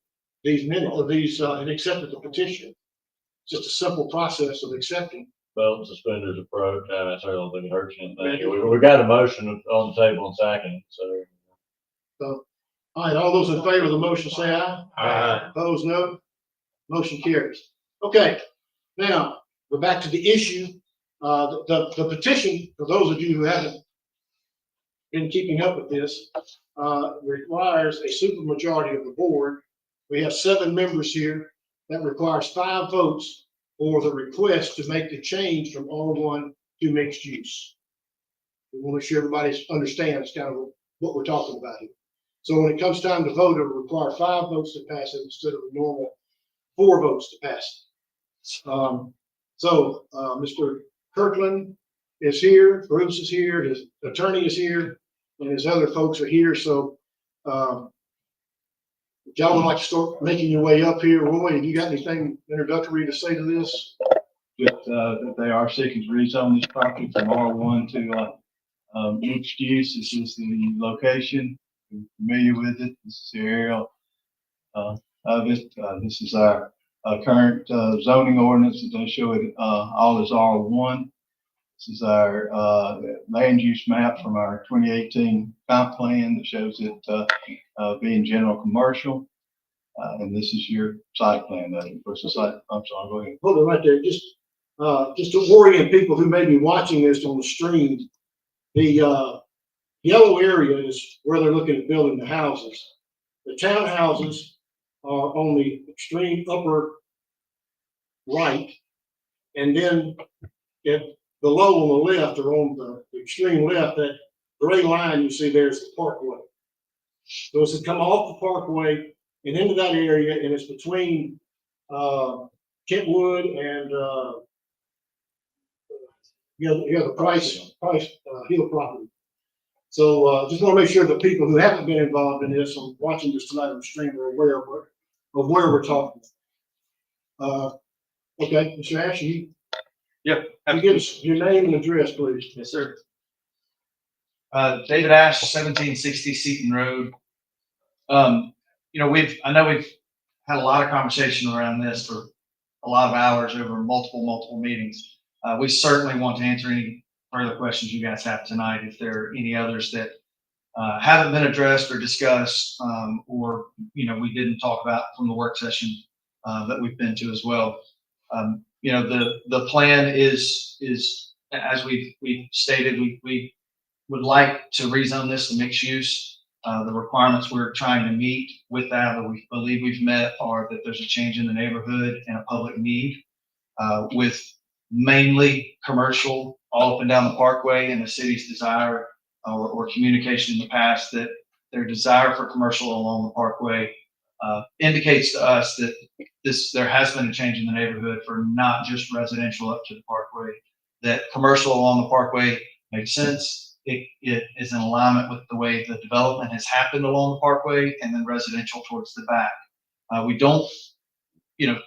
these minutes of these, and accepted the petition. Just a simple process of accepting. Belt and suspenders approach, I don't think it hurts anything. We got a motion on the table and second, so. So, all right, all those in favor of the motion say aye. Aye. Opposed, no. Motion carries. Okay, now, we're back to the issue. The petition, for those of you who haven't been keeping up with this, requires a supermajority of the board. We have 7 members here. That requires 5 votes for the request to make the change from R1 to mixed use. We want to make sure everybody understands kind of what we're talking about here. So when it comes time to vote, it will require 5 votes to pass it instead of a normal 4 votes to pass it. Mr. Kirkland is here, Bruce is here, his attorney is here, and his other folks are here. So if y'all would like to start making your way up here, Roy, have you got anything introductory to say to this? That they are seeking to rezone this property from R1 to mixed use. This is the location. You're familiar with it. This is the aerial of it. This is our current zoning ordinance that does show it all as R1. This is our land use map from our 2018 comp plan that shows it being general commercial. And this is your site plan. Of course, the site, I'm sorry, go ahead. Hold it right there. Just to orient people who may be watching this on the stream, the yellow area is where they're looking at building the houses. The townhouses are on the extreme upper right, and then below on the left or on the extreme left, that gray line you see there is the parkway. So it's to come off the parkway and into that area, and it's between Kentwood and the Price Hill property. So just want to make sure that people who haven't been involved in this and watching this tonight on the stream are aware of where we're talking. Okay, Mr. Ash, you give us your name and address, please. Yes, sir. David Ash, 1760 Seaton Road. I know we've had a lot of conversation around this for a lot of hours over multiple meetings. We certainly want to answer any further questions you guys have tonight. If there are any others that haven't been addressed or discussed, or we didn't talk about from the work session that we've been to as well. The plan is as we've stated, we would like to rezone this to mixed use. The requirements we're trying to meet with that, or we believe we've met, are that there's a change in the neighborhood and a public need, with mainly commercial all up and down the parkway, and the city's desire or communication in the past that their desire for commercial along the parkway indicates to us that there has been a change in the neighborhood for not just residential up to the parkway, that commercial along the parkway makes sense. It is in alignment with the way the development has happened along the parkway, and then residential towards the back. We don't,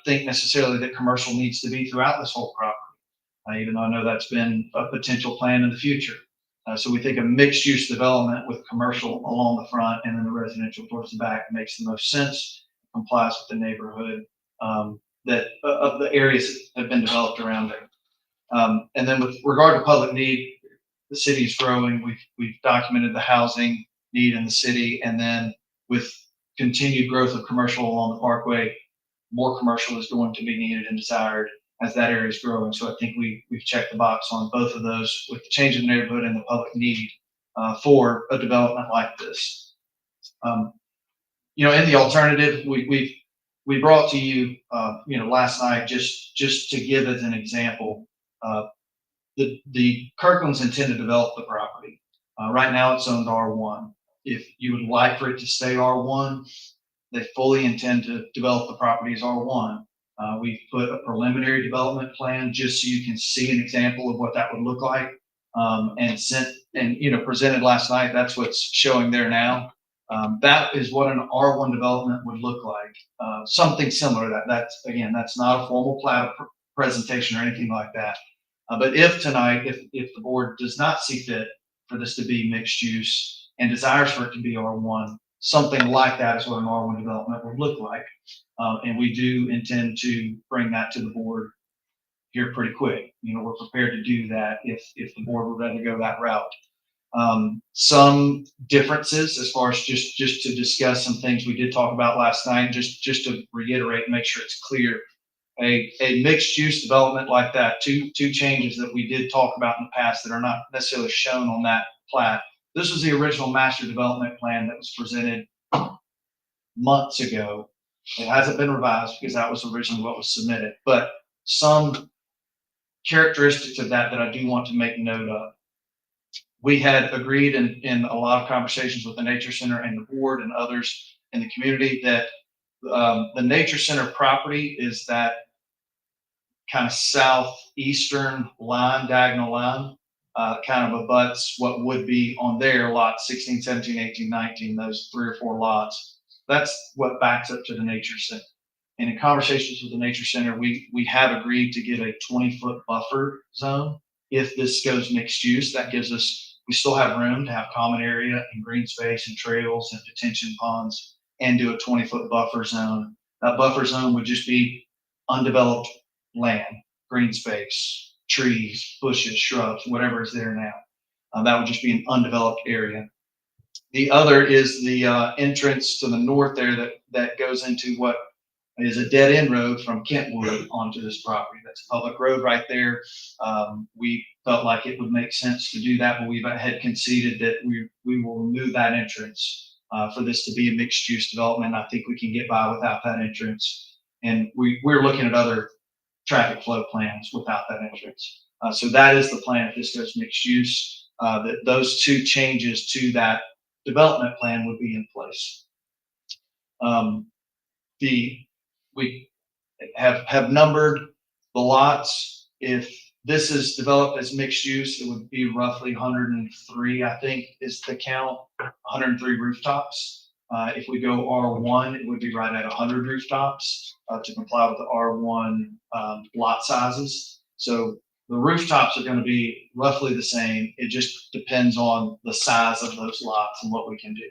think necessarily that commercial needs to be throughout this whole property, even though I know that's been a potential plan in the future. So we think a mixed use development with commercial along the front and then the residential towards the back makes the most sense, complies with the neighborhood that of the areas that have been developed around it. And then with regard to public need, the city's growing. We've documented the housing need in the city, and then with continued growth of commercial along the parkway, more commercial is going to be needed and desired as that area is growing. So I think we've checked the box on both of those with the change in the neighborhood and the public need for a development like this. In the alternative, we brought to you, last night just to give as an example. The Kirklands intend to develop the property. Right now it's zoned R1. If you would like for it to stay R1, they fully intend to develop the property as R1. We've put a preliminary development plan just so you can see an example of what that would look like. And presented last night. That's what's showing there now. That is what an R1 development would look like. Something similar to that. That's not a formal plat presentation or anything like that. But if tonight, if the board does not see fit for this to be mixed use and desires for it to be R1, something like that is what an R1 development would look like. And we do intend to bring that to the board here pretty quick. We're prepared to do that if the board would rather go that route. Some differences as far as just to discuss some things we did talk about last night, just to reiterate and make sure it's clear. A mixed use development like that, two changes that we did talk about in the past that are not necessarily shown on that plat, this was the original master development plan that was presented months ago. It hasn't been revised because that was originally what was submitted, but some characteristics of that I do want to make note of. We had agreed in a lot of conversations with the Nature Center and the board and others in the community that the Nature Center property is that kind of southeastern line, diagonal line, kind of abuts what would be on their lots 16, 17, 18, 19, those 3 or 4 lots. That's what backs up to the Nature Center. And in conversations with the Nature Center, we have agreed to give a 20-foot buffer zone. If this goes mixed use, that gives us, we still have room to have common area and green space and trails and detention ponds and do a 20-foot buffer zone. That buffer zone would just be undeveloped land, green space, trees, bushes, shrubs, whatever is there now. That would just be an undeveloped area. The other is the entrance to the north there that goes into what is a dead end road from Kentwood onto this property. That's a public road right there. We felt like it would make sense to do that, but we had conceded that we will remove that entrance for this to be a mixed use development. I think we can get by without that entrance. And we're looking at other traffic flow plans without that entrance. So that is the plan if this goes mixed use, that those 2 changes to that development plan would be in place. We have numbered the lots. If this is developed as mixed use, it would be roughly 103, I think is the count, 103 rooftops. If we go R1, it would be right at 100 rooftops to comply with the R1 lot sizes. So the rooftops are going to be roughly the same. It just depends on the size of those lots and what we can do.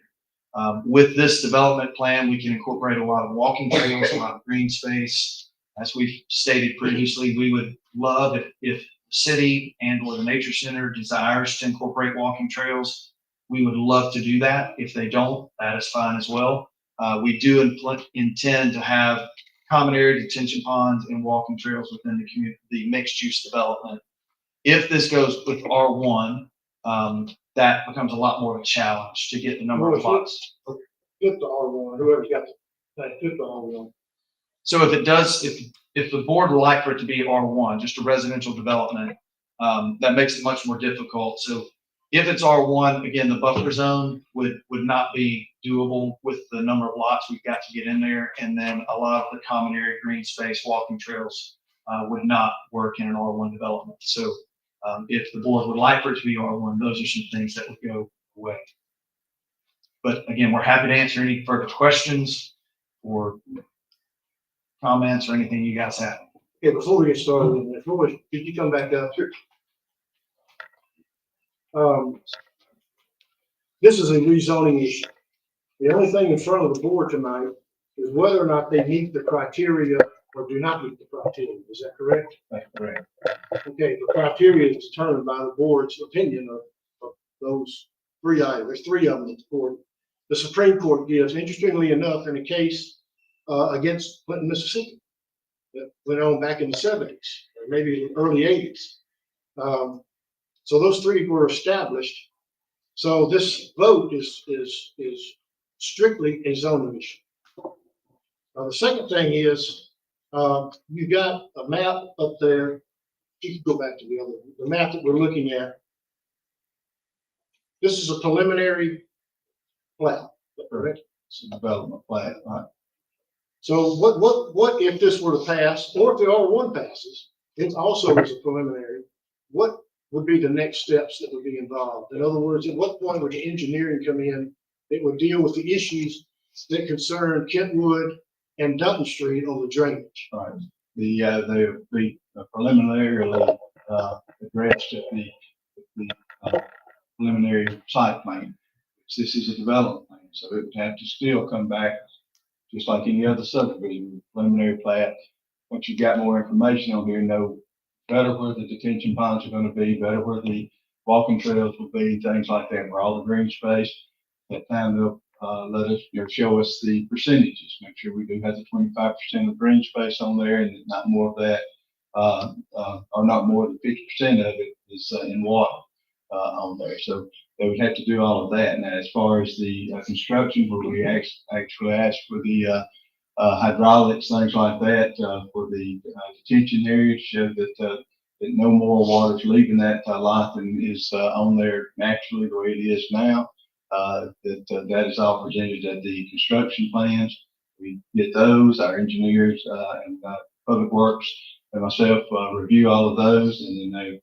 With this development plan, we can incorporate a lot of walking trails, a lot of green space. As we've stated previously, we would love if the city and or the Nature Center desires to incorporate walking trails, we would love to do that. If they don't, that is fine as well. We do intend to have common area detention ponds and walking trails within the community, the mixed use development. If this goes with R1, that becomes a lot more of a challenge to get the number of lots. Flip the R1, whoever's got flip the R1. So if it does, if the board would like for it to be R1, just a residential development, that makes it much more difficult. So if it's R1, again, the buffer zone would not be doable with the number of lots we've got to get in there. And then a lot of the common area, green space, walking trails would not work in an R1 development. So if the board would like for it to be R1, those are some things that would go away. But again, we're happy to answer any further questions or comments or anything you guys have. Okay, before we get started, could you come back up here? This is a rezoning issue. The only thing in front of the board tonight is whether or not they meet the criteria or do not meet the criteria. Is that correct? That's correct. Okay, the criteria is determined by the board's opinion of those 3 items. There's 3 of them that the Supreme Court gives. Interestingly enough, in a case against Clinton, Mississippi, that went on back in the 70s or maybe early 80s. So those 3 were established. So this vote is strictly a zoning issue. The second thing is you've got a map up there. You can go back to the map that we're looking at. This is a preliminary plat, correct? It's a development plan, right? So what if this were to pass, or if the R1 passes, it also is a preliminary, what would be the next steps that would be involved? In other words, at what point would the engineering come in that would deal with the issues that concern Kentwood and Dutton Street on the drainage? Right. The preliminarily addressed at the preliminary site plan. This is a development plan, so it would have to still come back just like any other subdivision, preliminary plat. Once you've got more information on here, know better where the detention ponds are going to be, better where the walking trails will be, things like that, where all the green space. That time they'll let us, show us the percentages, make sure we do have the 25% of green space on there and not more of that, or not more than 50% of it is in water. on there. So they would have to do all of that. Now, as far as the construction, where we actually asked for the hydraulics, things like that, for the detention area to show that no more water is leaving that lot than is on there naturally the way it is now. That is all presented at the construction plans. We get those, our engineers and Public Works and myself review all of those, and then they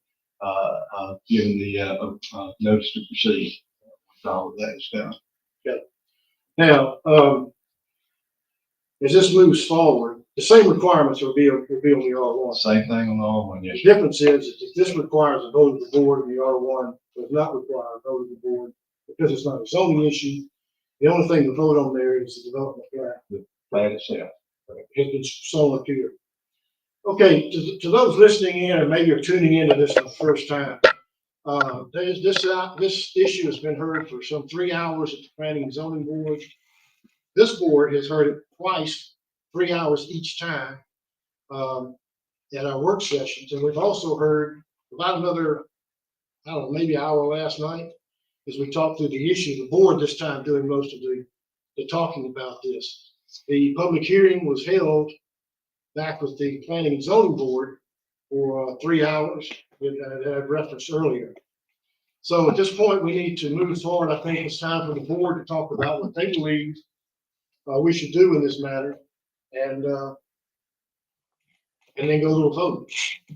given the notice to proceed. All of that is done. Now, as this moves forward, the same requirements will be on the R1. Same thing on the R1, yes. The difference is that this requires a vote of the board, and the R1 does not require a vote of the board because it's not a zoning issue. The only thing to vote on there is the development plan. The plan itself. Has been shown up here. Okay, to those listening in, and maybe you're tuning into this for the first time, this issue has been heard for some 3 hours at the Planning and Zoning Board. This board has heard it twice, 3 hours each time, at our work sessions. And we've also heard about another, I don't know, maybe an hour last night as we talked through the issue. The board this time doing most of the talking about this. The public hearing was held back with the Planning and Zoning Board for 3 hours that I've referenced earlier. So at this point, we need to move forward. I think it's time for the board to talk about what they believe we should do in this matter, and then go to a vote.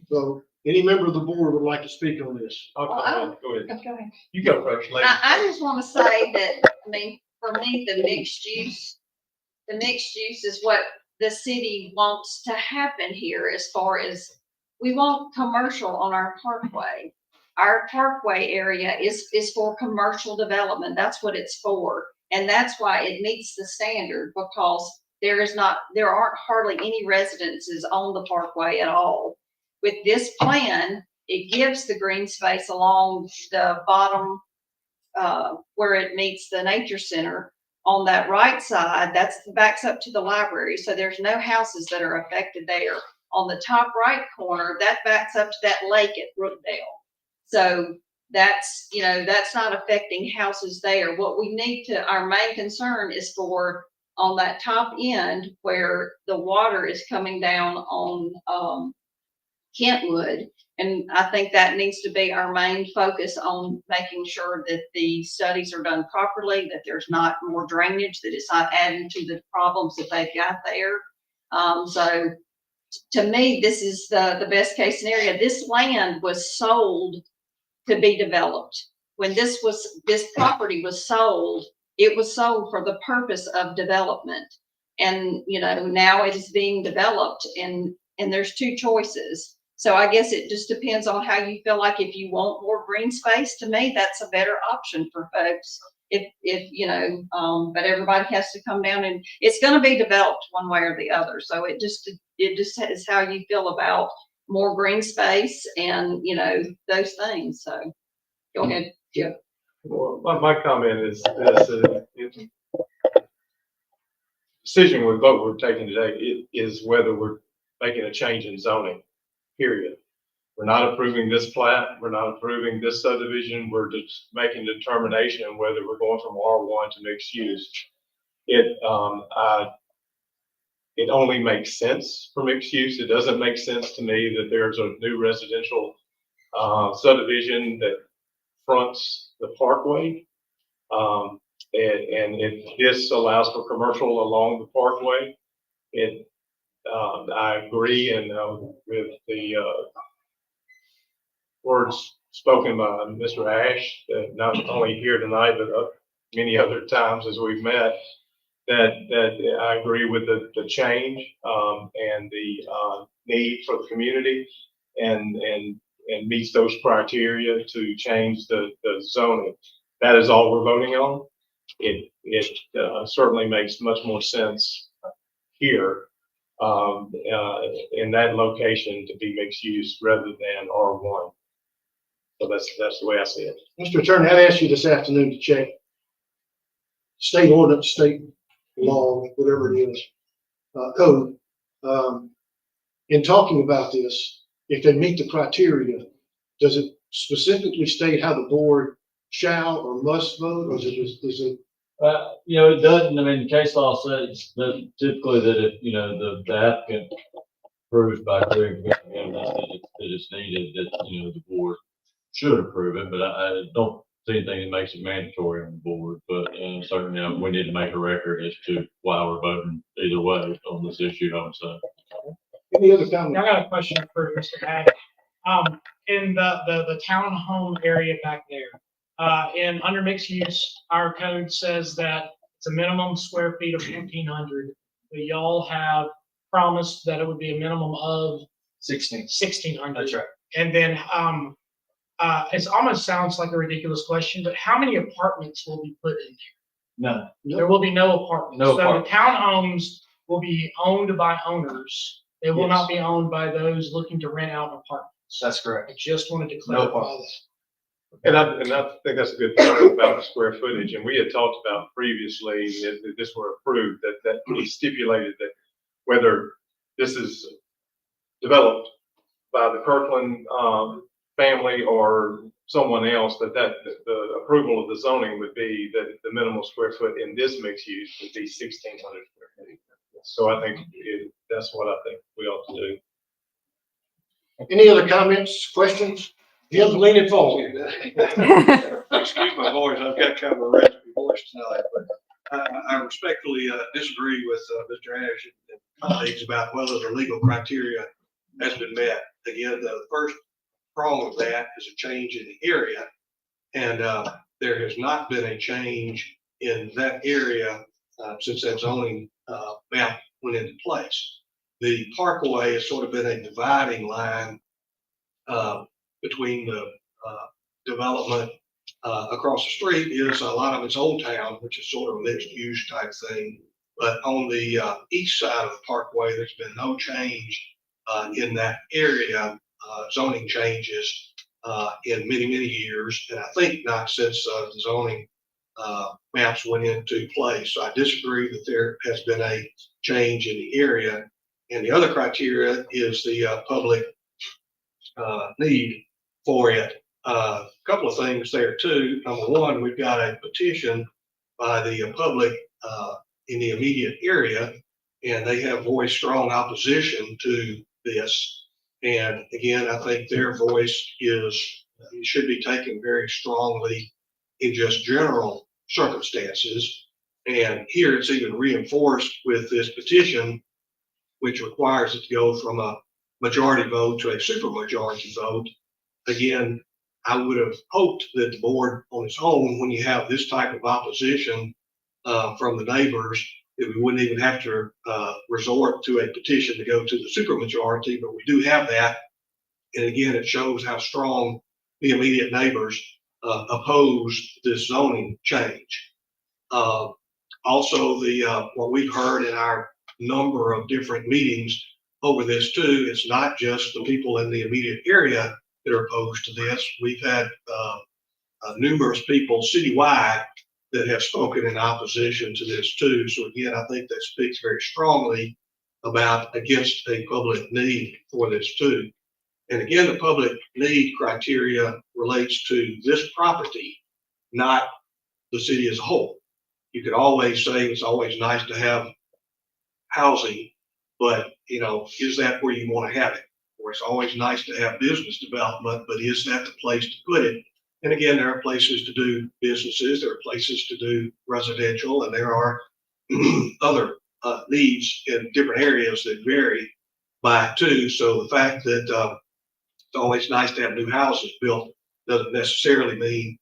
So any member of the board would like to speak on this? Go ahead. Go ahead. You go first, lady. I just want to say that, I mean, for me, the mixed use is what the city wants to happen here, as far as we want commercial on our parkway. Our parkway area is for commercial development. That's what it's for. And that's why it meets the standard, because there aren't hardly any residences on the parkway at all. With this plan, it gives the green space along the bottom, where it meets the nature center. On that right side, that's backs up to the library. So there's no houses that are affected there. On the top right corner, that backs up to that lake at Brookdale. So that's not affecting houses there. What we need our main concern is for on that top end where the water is coming down on Kentwood. And I think that needs to be our main focus, on making sure that the studies are done properly, that there's not more drainage, that it's not adding to the problems that they've got there. So to me, this is the best case scenario. This land was sold to be developed. When this property was sold, it was sold for the purpose of development. And, now it is being developed, and there's two choices. So I guess it just depends on how you feel. Like, if you want more green space, to me, that's a better option for folks. But everybody has to come down, and it's going to be developed one way or the other. So it just is how you feel about more green space and, those things. So go ahead, Jim. Well, my comment is this, decision we're taking today is whether we're making a change in zoning, period. We're not approving this plat. We're not approving this subdivision. We're just making a determination on whether we're going from R1 to mixed use. It only makes sense for mixed use. It doesn't make sense to me that there's a new residential subdivision that fronts the parkway. And if this allows for commercial along the parkway, I agree, and with the words spoken by Mr. Ash, not only here tonight, but many other times as we've met, that I agree with the change and the need for the community, and meets those criteria to change the zoning. That is all we're voting on. It certainly makes much more sense here in that location to be mixed use rather than R1. So that's the way I see it. Mr. Attorney, I'd ask you this afternoon to check state ordinance, state law, whatever it is, code. In talking about this, if they meet the criteria, does it specifically state how the board shall or must vote, or is it? You know, it doesn't, I mean, the case law says that typically that if, you know, the applicant approves by clear and convincing evidence that it's needed, that, you know, the board should approve it, but I don't see anything that makes it mandatory on the board, but, certainly, we need to make a record as to why we're voting either way on this issue, I would say. Any other I comments? got a question for Mr. Hack. In the townhome area back there, in under mixed use, our code says that it's a minimum square feet of 1,400. But y'all have promised that it would be a minimum of 1,600. That's right. And then, it almost sounds like a ridiculous question, but how many apartments will be put in None. there? There will be no apartments. No So apartments. the townhomes will be owned by owners. They will Yes. not be owned by those looking to rent out apartments. That's correct. I just wanted to No clarify apartments. that. And I think that's a good point about the square footage, and we had talked about previously, if this were approved, that we stipulated that whether this is developed by the Kirkland, family or someone else, that the approval of the zoning would be that the minimal square foot in this mixed use would be 1,600 square feet. So I think that's what I think we ought to do. Any other comments, questions? Jim's leaning forward. Excuse my voice, I've got kind of a raspy voice tonight, but I respectfully disagree with Mr. Ash and colleagues about whether the legal criteria has been met. Again, the first prong of that is a change in the area, and there has not been a change in that area since that zoning map went into place. The parkway has sort of been a dividing line between the development across the street. Is a lot of it's Old Town, which is sort of a mixed use type thing. But on the east side of the parkway, there's been no change in that area, zoning changes in many, many years. And I think not since the zoning maps went into place. So I disagree that there has been a change in the area. And the other criteria is the public need for it. A couple of things there too. Number one, we've got a petition by the public in the immediate area, and they have voiced strong opposition to this. And again, I think their voice should be taken very strongly in just general circumstances. And here it's even reinforced with this petition, which requires it to go from a majority vote to a supermajority vote. Again, I would have hoped that the board on its own, when you have this type of opposition from the neighbors, that we wouldn't even have to resort to a petition to go to the supermajority, but we do have that. And again, it shows how strong the immediate neighbors oppose this zoning change. Also, what we've heard in our number of different meetings over this too, it's not just the people in the immediate area that are opposed to this. We've had numerous people citywide that have spoken in opposition to this too. So again, I think that speaks very strongly about against a public need for this too. And again, the public need criteria relates to this property, not the city as a whole. You could always say it's always nice to have housing, but is that where you want to have it? Or it's always nice to have business development, but is that the place to put it? And again, there are places to do businesses, there are places to do residential, and there are other needs in different areas that vary by too. So the fact that it's always nice to have new houses built doesn't necessarily mean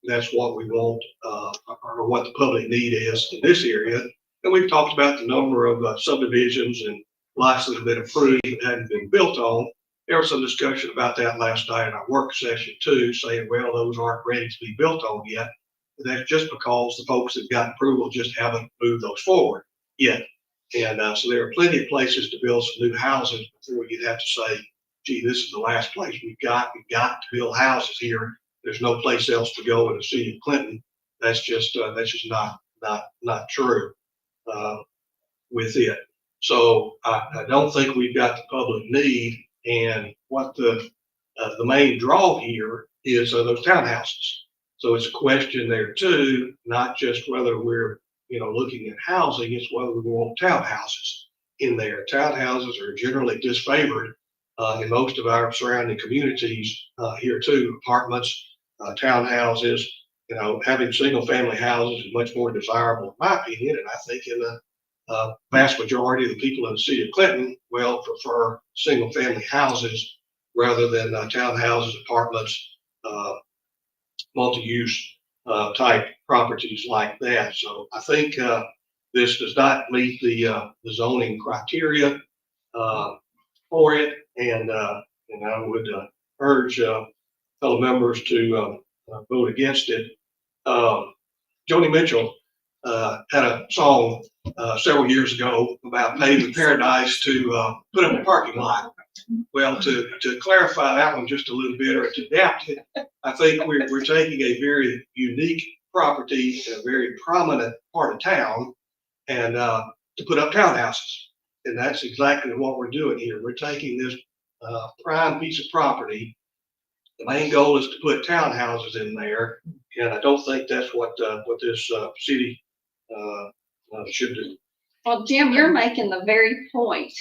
that's what we want or what the public need is in this area. And we've talked about the number of subdivisions and lots that have been approved and hadn't been built on. There was some discussion about that last night in our work session too, saying, well, those aren't ready to be built on yet. And that's just because the folks that got approval just haven't moved those forward yet. And so there are plenty of places to build some new houses before you'd have to say, gee, this is the last place we've got to build houses here. There's no place else to go in the city of Clinton. That's just not true with it. So I don't think we've got the public need, and what the the main draw here is those townhouses. So it's a question there too, not just whether we're, looking at housing, it's whether we want townhouses in there. Townhouses are generally disfavored in most of our surrounding communities here too. Apartments, townhouses, having single family houses is much more desirable, in my opinion. And I think in the vast majority of the people in the city of Clinton will prefer single family houses rather than townhouses, apartments, multi-use type properties like that. So I think this does not meet the zoning criteria for it, and I would urge fellow members to vote against it. Joni Mitchell had a song several years ago about paving paradise to put up a parking lot. Well, to clarify that one just a little bit, or to adapt it, I think we're taking a very unique property in a very prominent part of town and to put up townhouses. And that's exactly what we're doing here. We're taking this prime piece of property. The main goal is to put townhouses in there, and I don't think that's what this city should do. Well, Jim, you're making the very point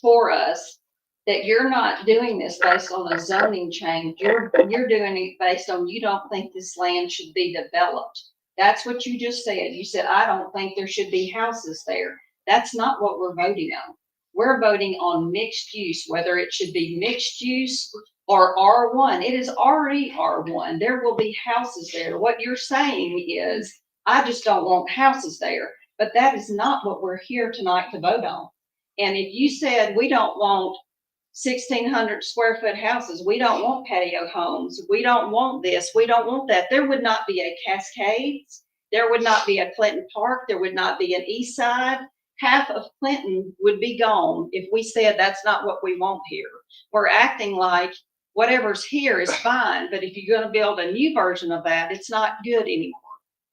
for us that you're not doing this based on a zoning change. You're doing it based on you don't think this land should be developed. That's what you just said. You said, I don't think there should be houses there. That's not what we're voting on. We're voting on mixed use, whether it should be mixed use or R1. It is already R1. There will be houses there. What you're saying is, I just don't want houses there. But that is not what we're here tonight to vote on. And if you said we don't want 1,600 square foot houses, we don't want patio homes, we don't want this, we don't want that, there would not be a Cascades, there would not be a Clinton Park, there would not be an East Side. Half of Clinton would be gone if we said that's not what we want here. We're acting like whatever's here is fine, but if you're going to build a new version of that, it's not good anymore.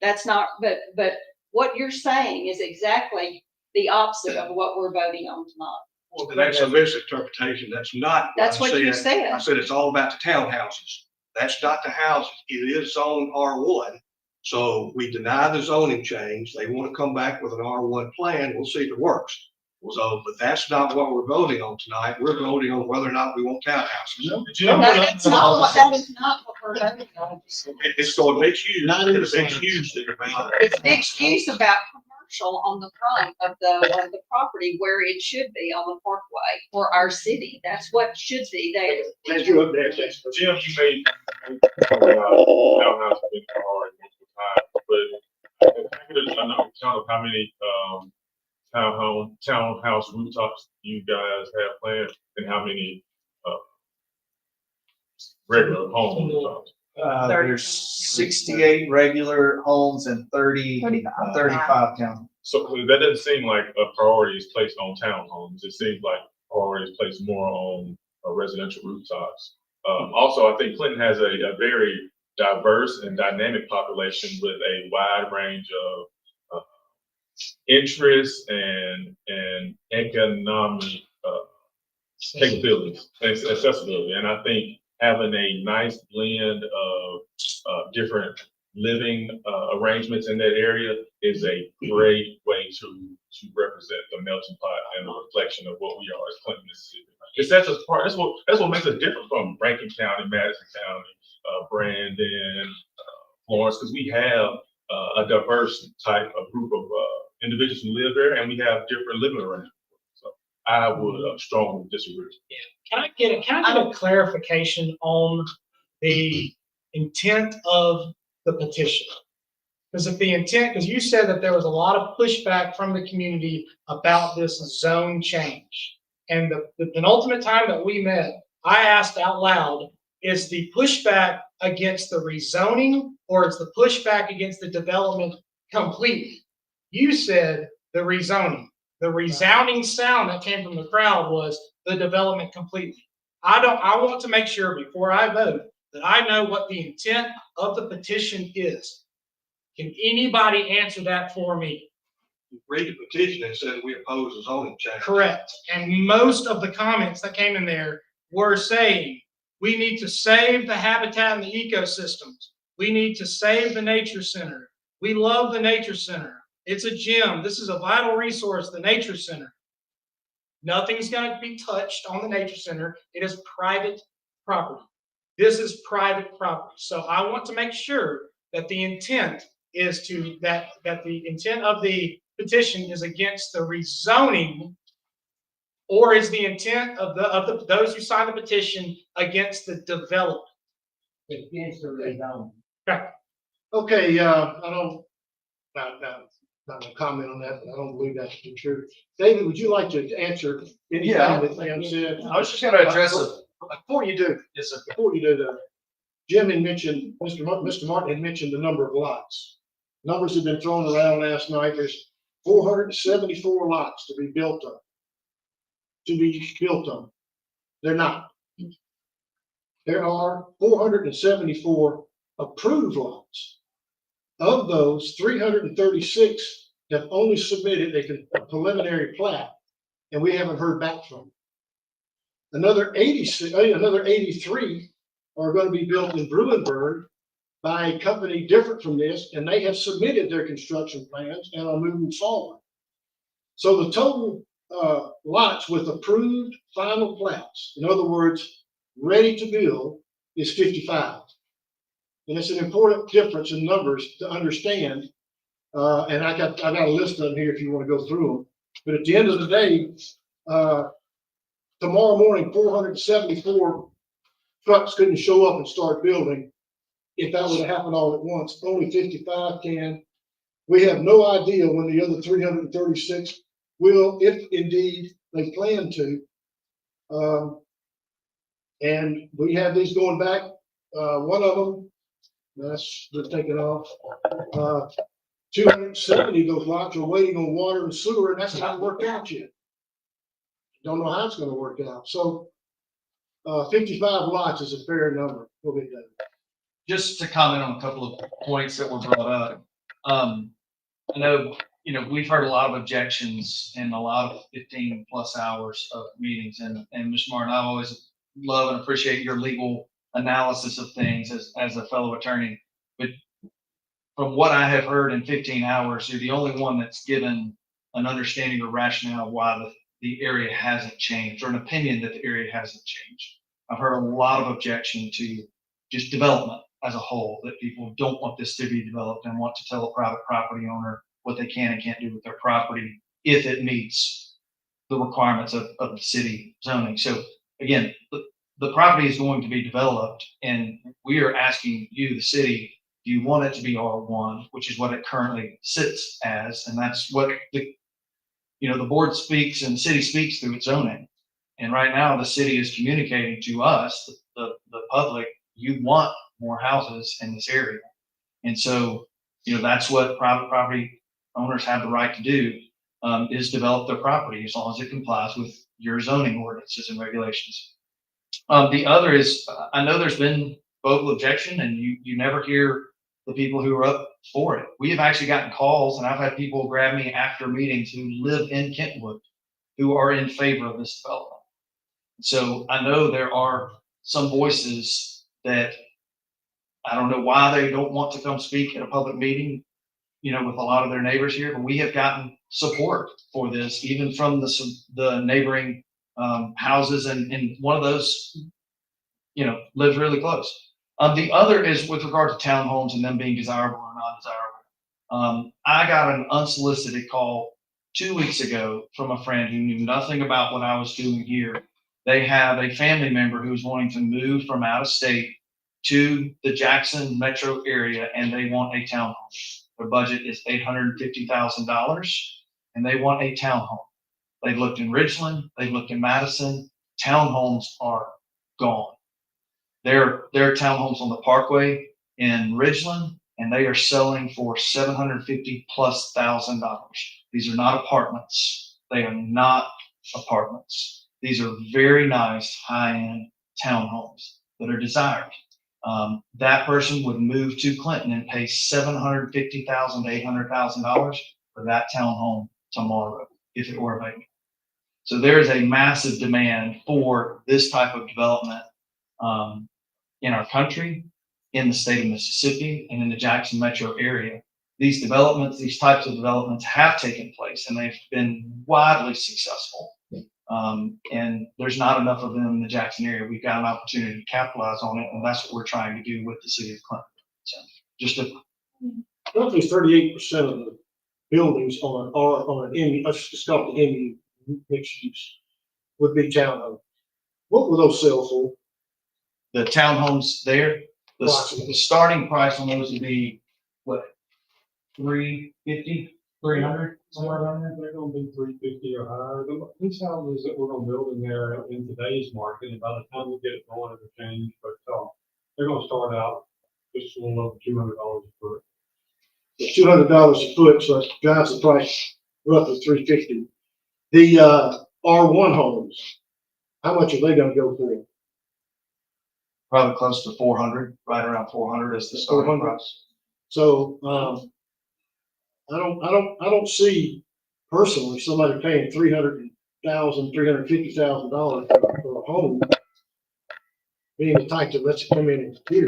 That's not, but what you're saying is exactly the opposite of what we're voting on tonight. Well, that's a misinterpretation. That's not. That's what you said. I said it's all about the townhouses. That's not the houses. It is zone R1. So we deny the zoning change. They want to come back with an R1 plan. We'll see if it works. So, but that's not what we're voting on tonight. We're voting on whether or not we want townhouses. That is not what we're voting on. It's going mixed use. It's mixed use. It's mixed use about commercial on the front of the property where it should be on the parkway for our city. That's what should be there. Jim, you made townhouse being hard multiple times, but I know count of how many townhouse rooftops you guys have planned and how many regular home rooftops. There's 68 regular homes and 35 town. So that doesn't seem like a priority is placed on townhomes. It seems like priority is placed more on residential rooftops. Also, I think Clinton has a very diverse and dynamic population with a wide range of interests and economic capabilities and accessibility. And I think having a nice blend of different living arrangements in that area is a great way to represent the melting pot and the reflection of what we are as Clinton, Mississippi. It sets us apart. That's what makes us different from Rankin County, Madison County, Brandon, Florence, because we have a diverse type of group of individuals who live there, and we have different living arrangements. So I would strongly disagree. Can I get a clarification on the intent of the petition? Because because you said that there was a lot of pushback from the community about this zone change. And the penultimate time that we met, I asked out loud, is the pushback against the rezoning or is the pushback against the development completely? You said the rezoning. The resounding sound that came from the crowd was the development completely. I want to make sure before I vote that I know what the intent of the petition is. Can anybody answer that for me? You read the petition and said we oppose the zoning change. Correct. And most of the comments that came in there were saying We need to save the habitat and the ecosystems. We need to save the nature center. We love the nature center. It's a gem. This is a vital resource, the nature center. Nothing's going to be touched on the nature center. It is private property. This is private property. So I want to make sure that the intent is that the intent of the petition is against the rezoning, or is the intent of those who signed the petition against the development? Against the rezoning. Okay, not gonna comment on that, but I don't believe that's the truth. David, would you like to answer anything Yeah. that Sam said? I was just gonna address it. Before you do, Yes, sir. before you do that, Jim had mentioned, Mr. Martin had mentioned the number of lots. Numbers have been thrown around last night. There's 474 lots to be built on. They're not. There are 474 approved lots. Of those, 336 have only submitted a preliminary plat, and we haven't heard back from them. Another 83 are going to be built in Brewenberg by a company different from this, and they have submitted their construction plans and are moving forward. So the total lots with approved final plats, in other words, ready to build, is 55. And it's an important difference in numbers to understand. And I got a list of them here if you want to go through them. But at the end of the day, tomorrow morning, 474 trucks couldn't show up and start building. If that would have happened all at once, only 55 can. We have no idea when the other 336 will, if indeed they plan to. And we have these going back. One of them, they're taking off. 270 of those lots are waiting on water and sewer, and that's not worked out yet. Don't know how it's going to work out. So 55 lots is a fair number. We'll get that. Just to comment on a couple of points that were brought up. I know, we've heard a lot of objections and a lot of 15 plus hours of meetings, and Mr. Martin, I always love and appreciate your legal analysis of things as a fellow attorney. But from what I have heard in 15 hours, you're the only one that's given an understanding or rationale why the area hasn't changed, or an opinion that the area hasn't changed. I've heard a lot of objection to just development as a whole, that people don't want this to be developed and want to tell a private property owner what they can and can't do with their property if it meets the requirements of the city zoning. So again, the property is going to be developed, and we are asking you, the city, do you want it to be R1, which is what it currently sits as, and that's what the board speaks and the city speaks through its zoning. And right now, the city is communicating to us, the public, you want more houses in this area. And so, that's what private property owners have the right to do, is develop their property as long as it complies with your zoning ordinances and regulations. The other is, I know there's been vocal objection, and you never hear the people who are up for it. We have actually gotten calls, and I've had people grab me after meetings who live in Kentwood who are in favor of this development. So I know there are some voices that I don't know why they don't want to come speak at a public meeting, with a lot of their neighbors here, but we have gotten support for this, even from the neighboring houses, and one of those, lives really close. The other is with regard to townhomes and them being desirable or not desirable. I got an unsolicited call 2 weeks ago from a friend who knew nothing about what I was doing here. They have a family member who's wanting to move from out of state to the Jackson metro area, and they want a townhome. Their budget is $850,000, and they want a townhome. They've looked in Ridgeland, they've looked in Madison. Townhomes are gone. There are townhomes on the Parkway in Ridgeland, and they are selling for $750,000+. These are not apartments. They are not apartments. These are very nice high-end townhomes that are desired. That person would move to Clinton and pay $750,000 to $800,000 for that townhome tomorrow if it were available. So there is a massive demand for this type of development in our country, in the state of Mississippi, and in the Jackson metro area. These developments, these types of developments have taken place and they've been widely successful. And there's not enough of them in the Jackson area. We've got an opportunity to capitalize on it, and that's what we're trying to do with the city of Clinton. So just a Roughly 38% of the buildings on an M, let's just call it the MU mixed use, would be townhome. What will those sell for? the townhomes there, the starting price on those would be what, 350, 300, somewhere around there? They're gonna be 350 or higher. These houses that we're gonna build in there in today's market, and by the time we get it going, it'll change, but, they're gonna start out just a little over $200 a foot. $200 a foot, so that drives the price roughly 350. The R1 homes, how much are they gonna go for? Probably close to 400, right around 400 is the starting 400. price. So I don't see personally somebody paying $300,000, $350,000 for a home being the type that lets it come in and here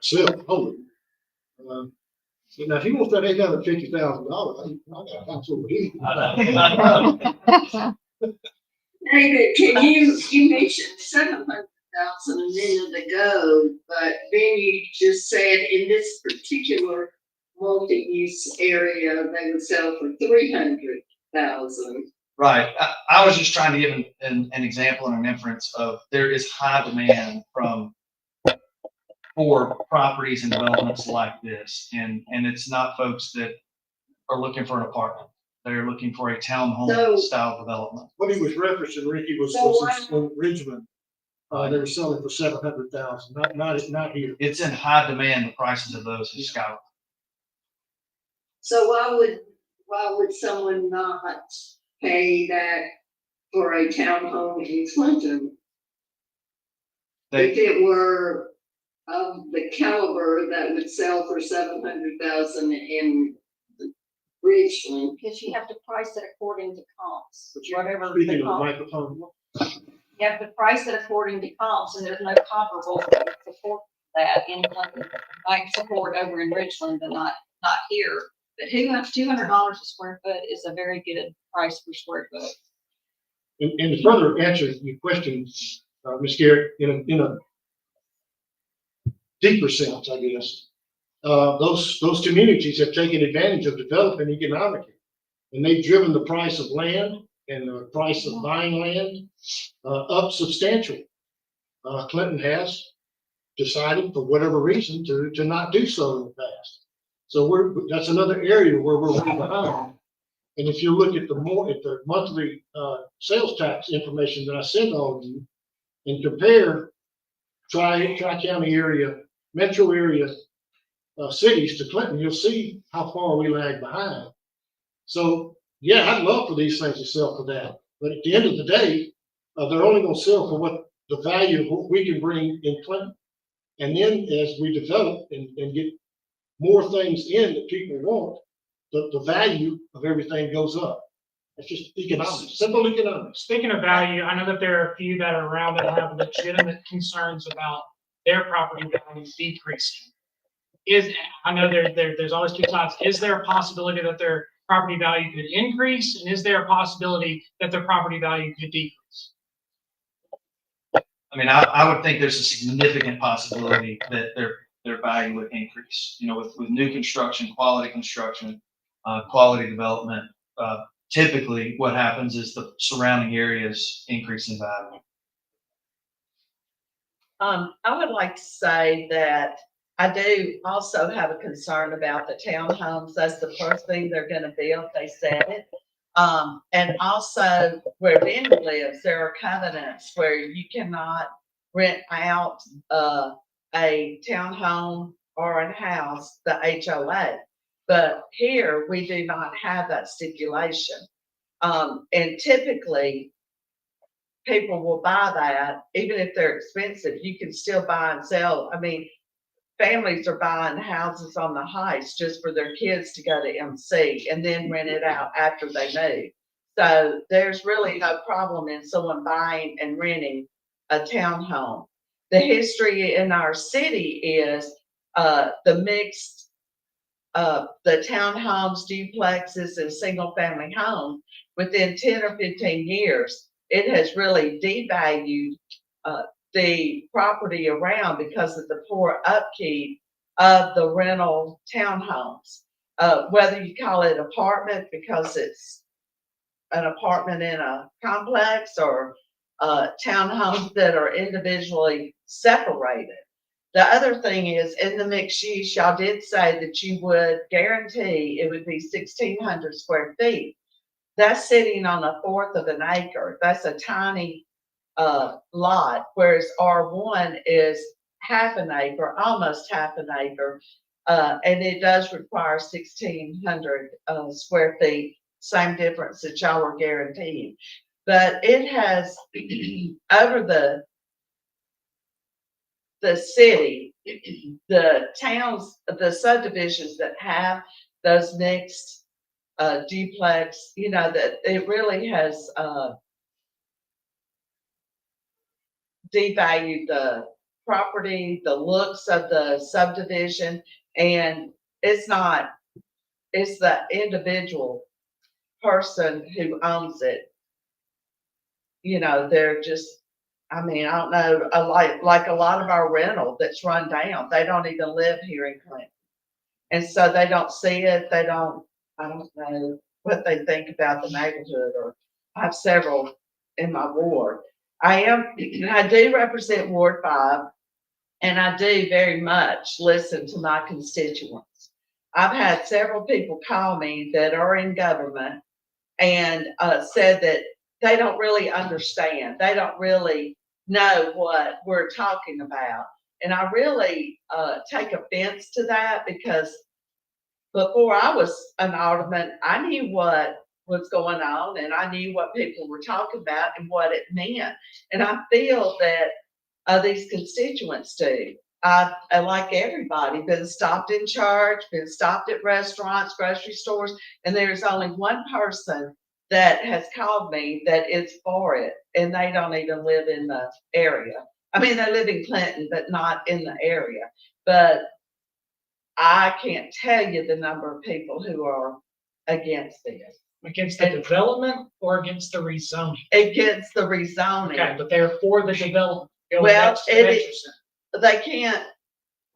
sell the home. Now, if he wants that $850,000, I got to over here. David, you mentioned 700,000 a minute ago, but then you just said in this particular multi-use area, they would sell for 300,000. Right. I was just trying to give an example and an inference of there is high demand for properties and developments like this. And it's not folks that are looking for an apartment. They're looking for a townhome style development. What he was referencing, Ricky, was in Richmond. They were selling for 700,000, not here. It's in high demand. The prices of those have skyrocketed. So why would someone not pay that for a townhome in Clinton? If it were of the caliber that would sell for 700,000 in Richland. Because you have to price it according to comps, whatever Speaking the of the comp. microphone, You have to price it according to comps, and there's no comparable that would support that in Clinton. Like support over in Richland, but not here. But $200 a square foot is a very good price per square foot. and to further answer your question, Ms. Garrett, in a deeper sense, I guess, those communities have taken advantage of developing economically, and they've driven the price of land and the price of buying land up substantially. Clinton has decided, for whatever reason, to not do so in the past. So that's another area where we're way behind. And if you look at the monthly sales tax information that I send all of you, and compare Tri-County area, metro area cities to Clinton, you'll see how far we lag behind. So yeah, I'd love for these things to sell for that, but at the end of the day, they're only going to sell for what the value of what we can bring in Clinton. And then as we develop and get more things in that people want, the value of everything goes up. It's just economics, simple economics. Speaking of value, I know that there are a few that are around that have legitimate concerns about their property values decreasing. I know there's always two sides. Is there a possibility that their property value could increase? And is there a possibility that their property value could decrease? I mean, I would think there's a significant possibility that their value would increase. You know, with new construction, quality development, typically what happens is the surrounding areas increase in value. I would like to say that I do also have a concern about the townhomes. That's the first thing they're gonna build, they said it. And also where Ben lives, there are covenants where you cannot rent out a townhome or a house, the HOA. But here we do not have that stipulation. And typically people will buy that, even if they're expensive, you can still buy and sell. I mean, families are buying houses on the heights just for their kids to go to MC and then rent it out after they move. So there's really no problem in someone buying and renting a townhome. the history in our city is, the mixed, the townhomes, duplexes, and single-family homes, within 10 or 15 years, it has really devalued, the property around because of the poor upkeep of the rental townhomes. Whether you call it apartment because it's an apartment in a complex, or townhomes that are individually separated. The other thing is, in the mixed use, y'all did say that you would guarantee it would be 1,600 square feet. That's sitting on a fourth of an acre. That's a tiny lot, whereas R1 is half an acre, almost half an acre. And it does require 1,600 square feet, same difference that y'all were guaranteeing. But it has, over the city, the towns, the subdivisions that have those mixed duplex, you know, that it really has devalued the property, the looks of the subdivision, and it's the individual person who owns it. You know, they're just, I mean, I don't know, like a lot of our rental that's run down, they don't even live here in Clinton. And so they don't see it, I don't know what they think about the neighborhood, or I have several in my ward. I do represent Ward 5, and I do very much listen to my constituents. I've had several people call me that are in government and said that they don't really understand. They don't really know what we're talking about. And I really take offense to that, because before I was an alderman, I knew what was going on, and I knew what people were talking about and what it meant. And I feel that these constituents do. I, like everybody, been stopped in church, been stopped at restaurants, grocery stores, and there's only one person that has called me that is for it, and they don't even live in the area. I mean, they live in Clinton, but not in the area. But I can't tell you the number of people who are against this. Against the development or against the rezoning? Against the rezoning. Okay, but they're for the development. Going Well, next to the nature center. they can't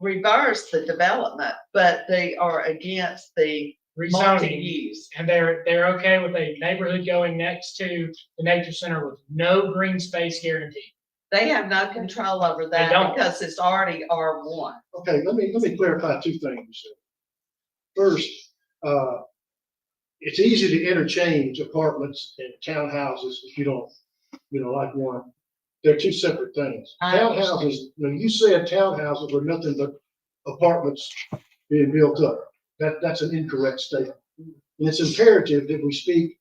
reverse the development, but they are against the Rezoning, multi-use. and they're okay with a neighborhood going next to the nature center with no green space guarantee. They have no control over They that don't. because it's already R1. Okay, let me clarify two things. First, it's easy to interchange apartments and townhouses if you don't, like one. They're two separate things. I Townhouses, when you said townhouses were nothing but apartments being built up, that's an incorrect statement. And it's imperative that we speak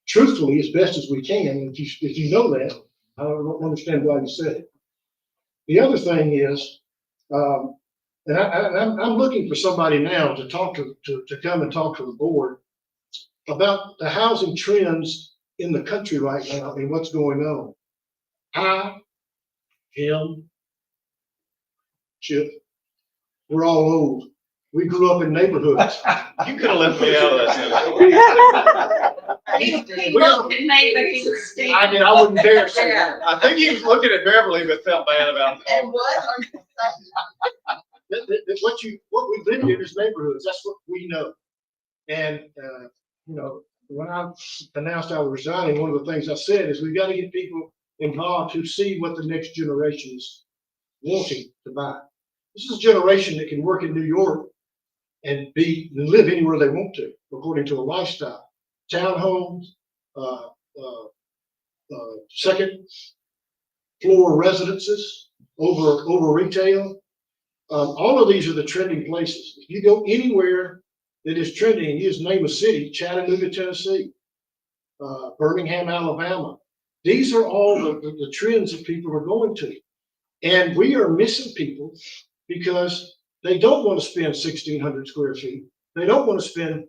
truthfully as best as we can. If you know that, I don't understand why you said it. The other thing is, and I'm looking for somebody now to talk to come and talk to the board about the housing trends in the country right now and what's going on. Chip, we're all old. We grew up in neighborhoods. You could have left me out of that. He looked at me, but he was standing. I mean, I wouldn't dare say that. I think he was looking at Beverly, but felt bad about it. And what are you saying? What we live in is neighborhoods. That's what we know. And, when I announced I was resigning, one of the things I said is we've got to get people involved who see what the next generation is wanting to buy. This is a generation that can work in New York and live anywhere they want to, according to a lifestyle. Townhomes, second floor residences over retail. All of these are the trending places. If you go anywhere that is trending, and you just name a city: Chattanooga, Tennessee, Birmingham, Alabama. These are all the trends that people are going to. And we are missing people because they don't want to spend 1,600 square feet. They don't want to spend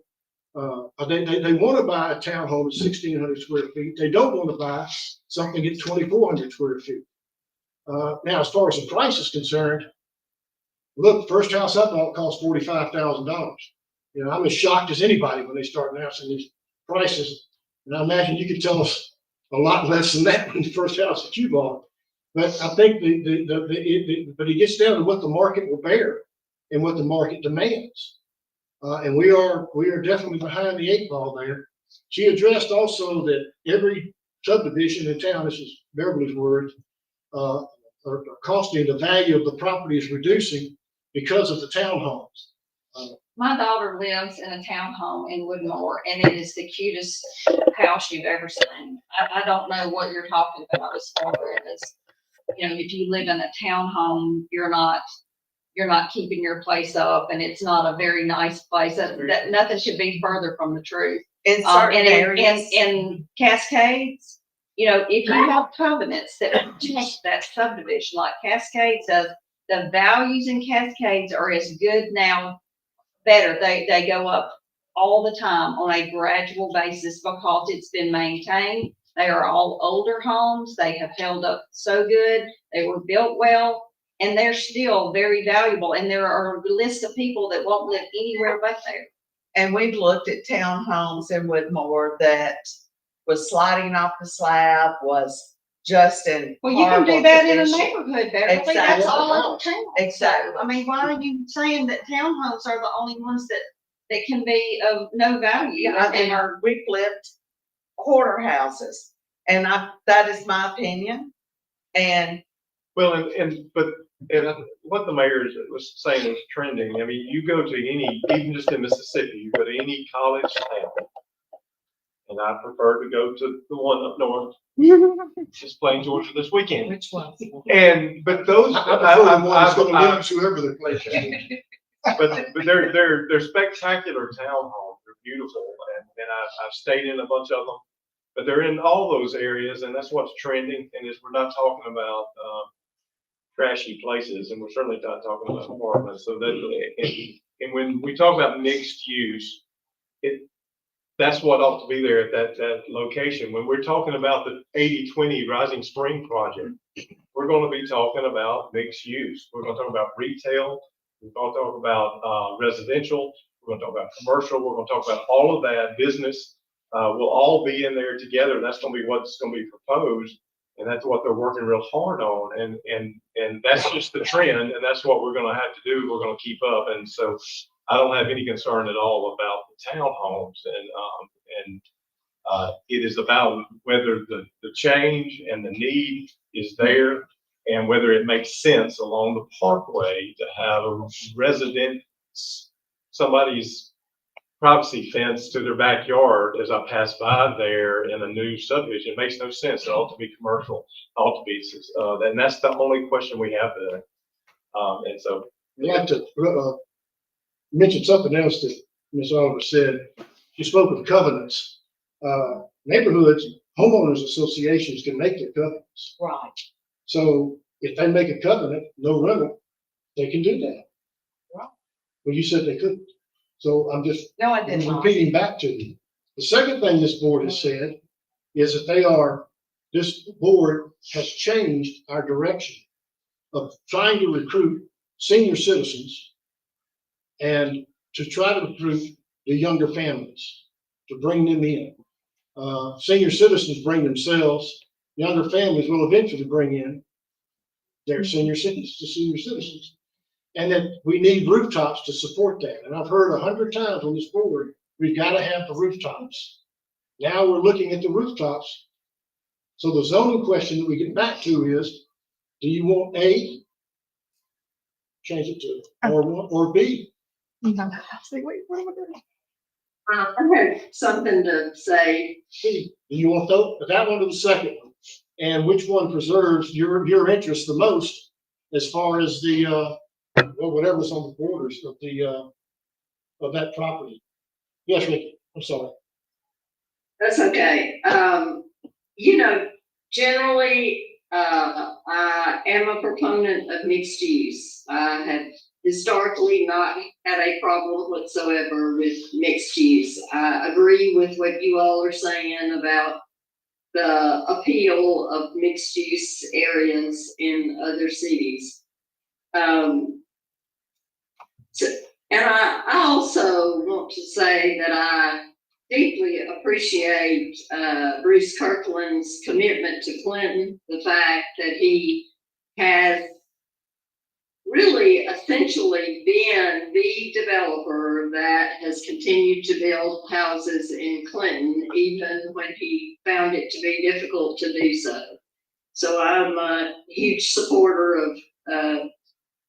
They want to buy a townhome at 1,600 square feet. They don't want to buy something at 2,400 square feet. Now, as far as the price is concerned, look, first house I bought cost $45,000. You know, I'm as shocked as anybody when they start announcing these prices. And I imagine you could tell us a lot less than that when the first house that you bought. But I think but it gets down to what the market will bear and what the market demands. And we are definitely behind the 8 ball there. She addressed also that every subdivision in town, this is Beverly's words, are costing, the value of the property is reducing because of the townhomes. My daughter lives in a townhome in Woodmore, and it is the cutest house you've ever seen. I don't know what you're talking about as far as, you know, if you live in a townhome, you're not keeping your place up, and it's not a very nice place. That nothing should be further from the truth. In certain areas. In Cascades, you know, if you have covenants that protect that subdivision, like Cascades does, the values in Cascades are as good now, better. They go up all the time on a gradual basis because it's been maintained. They are all older homes. They have held up so good. They were built well, and they're still very valuable. And there are a list of people that won't live anywhere but there. And we've looked at townhomes in Woodmore that was sliding off the slab, was just in. Well, you can do that in a condition. neighborhood, Beverly. Exactly. That's all over town. Exactly. I mean, why are you saying that townhomes are the only ones that can be of no value? Yeah, I mean, we flipped quarter houses, and that is my opinion. And Well, but what the mayor was saying was trending. I mean, you go to any, even just in Mississippi, you go to any college town, and I prefer to go to the one up north. Just playing Georgia this weekend. which one? But those, I prefer the one that's going to lose whoever the place is. but they're spectacular townhomes. They're beautiful, and I've stayed in a bunch of them. But they're in all those areas, and that's what's trending. And we're not talking about trashy places, and we're certainly not talking about apartments. So that, and when we talk about mixed use, that's what ought to be there at that location. When we're talking about the 80-20 Rising Spring project, we're going to be talking about mixed use. We're going to talk about retail. We're going to talk about residential. We're going to talk about commercial. We're going to talk about all of that. Business will all be in there together. That's going to be what's going to be proposed, and that's what they're working real hard on. And that's just the trend, and that's what we're going to have to do. We're going to keep up, and so I don't have any concern at all about the townhomes, and it is about whether the change and the need is there, and whether it makes sense along the parkway to have a resident, somebody's privacy fence to their backyard as I pass by there in a new subdivision. It makes no sense. It ought to be commercial. It ought to be, and that's the only question we have there. And so I'd like to mention something else that Ms. Oliver said. She spoke of covenants. Neighborhoods, homeowners associations can make their covenants. Right. So if they make a covenant, no rental, they can do that. Right. Well, you said they couldn't. So I'm just No, I did not. repeating back to you. The second thing this board has said is that this board has changed our direction of trying to recruit senior citizens and to try to recruit the younger families, to bring them in. Senior citizens bring themselves, younger families will eventually bring in their senior citizens. And that we need rooftops to support that. And I've heard 100 times on this board, we've got to have the rooftops. Now we're looking at the rooftops. So the zoning question that we get back to is, do you want A, change it to R1, or B? I have something to say. Do you want that one or the second one? And which one preserves your interest the most as far as the, whatever's on the borders of that property? Yes, Ricky, I'm sorry. That's okay. You know, generally, I am a proponent of mixed use. I have historically not had a problem whatsoever with mixed use. I agree with what you all are saying about the appeal of mixed use areas in other cities. And I also want to say that I deeply appreciate Bruce Kirkland's commitment to Clinton, the fact that he has really essentially been the developer that has continued to build houses in Clinton, even when he found it to be difficult to do so. So I'm a huge supporter of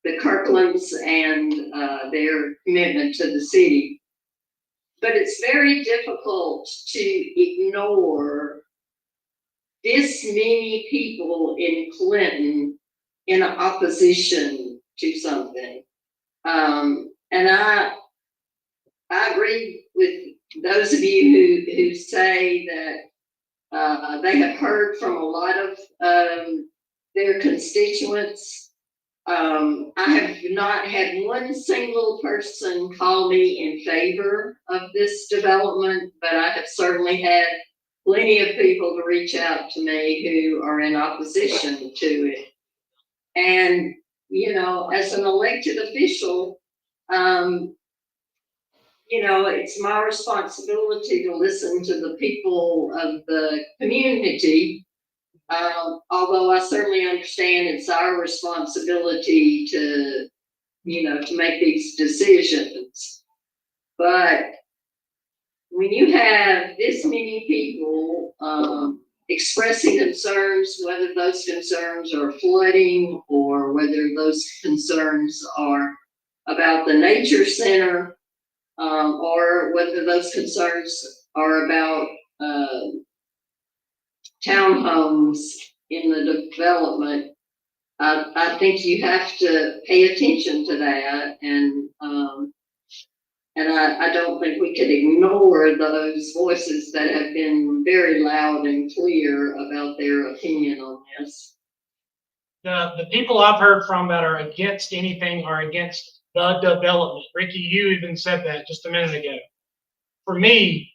the Kirklands and their commitment to the city. But it's very difficult to ignore this many people in Clinton in opposition to something. And I agree with those of you who say that they have heard from a lot of their constituents. I have not had one single person call me in favor of this development, but I have certainly had plenty of people to reach out to me who are in opposition to it. And, you know, as an elected official, you know, it's my responsibility to listen to the people of the community. Although I certainly understand it's our responsibility to, you know, to make these decisions. But when you have this many people expressing concerns, whether those concerns are flooding or whether those concerns are about the nature center, or whether those concerns are about townhomes in the development, I think you have to pay attention to that, and I don't think we could ignore those voices that have been very loud and clear about their opinion on this. The people I've heard from that are against anything are against the development. Ricky, you even said that just a minute ago. For me,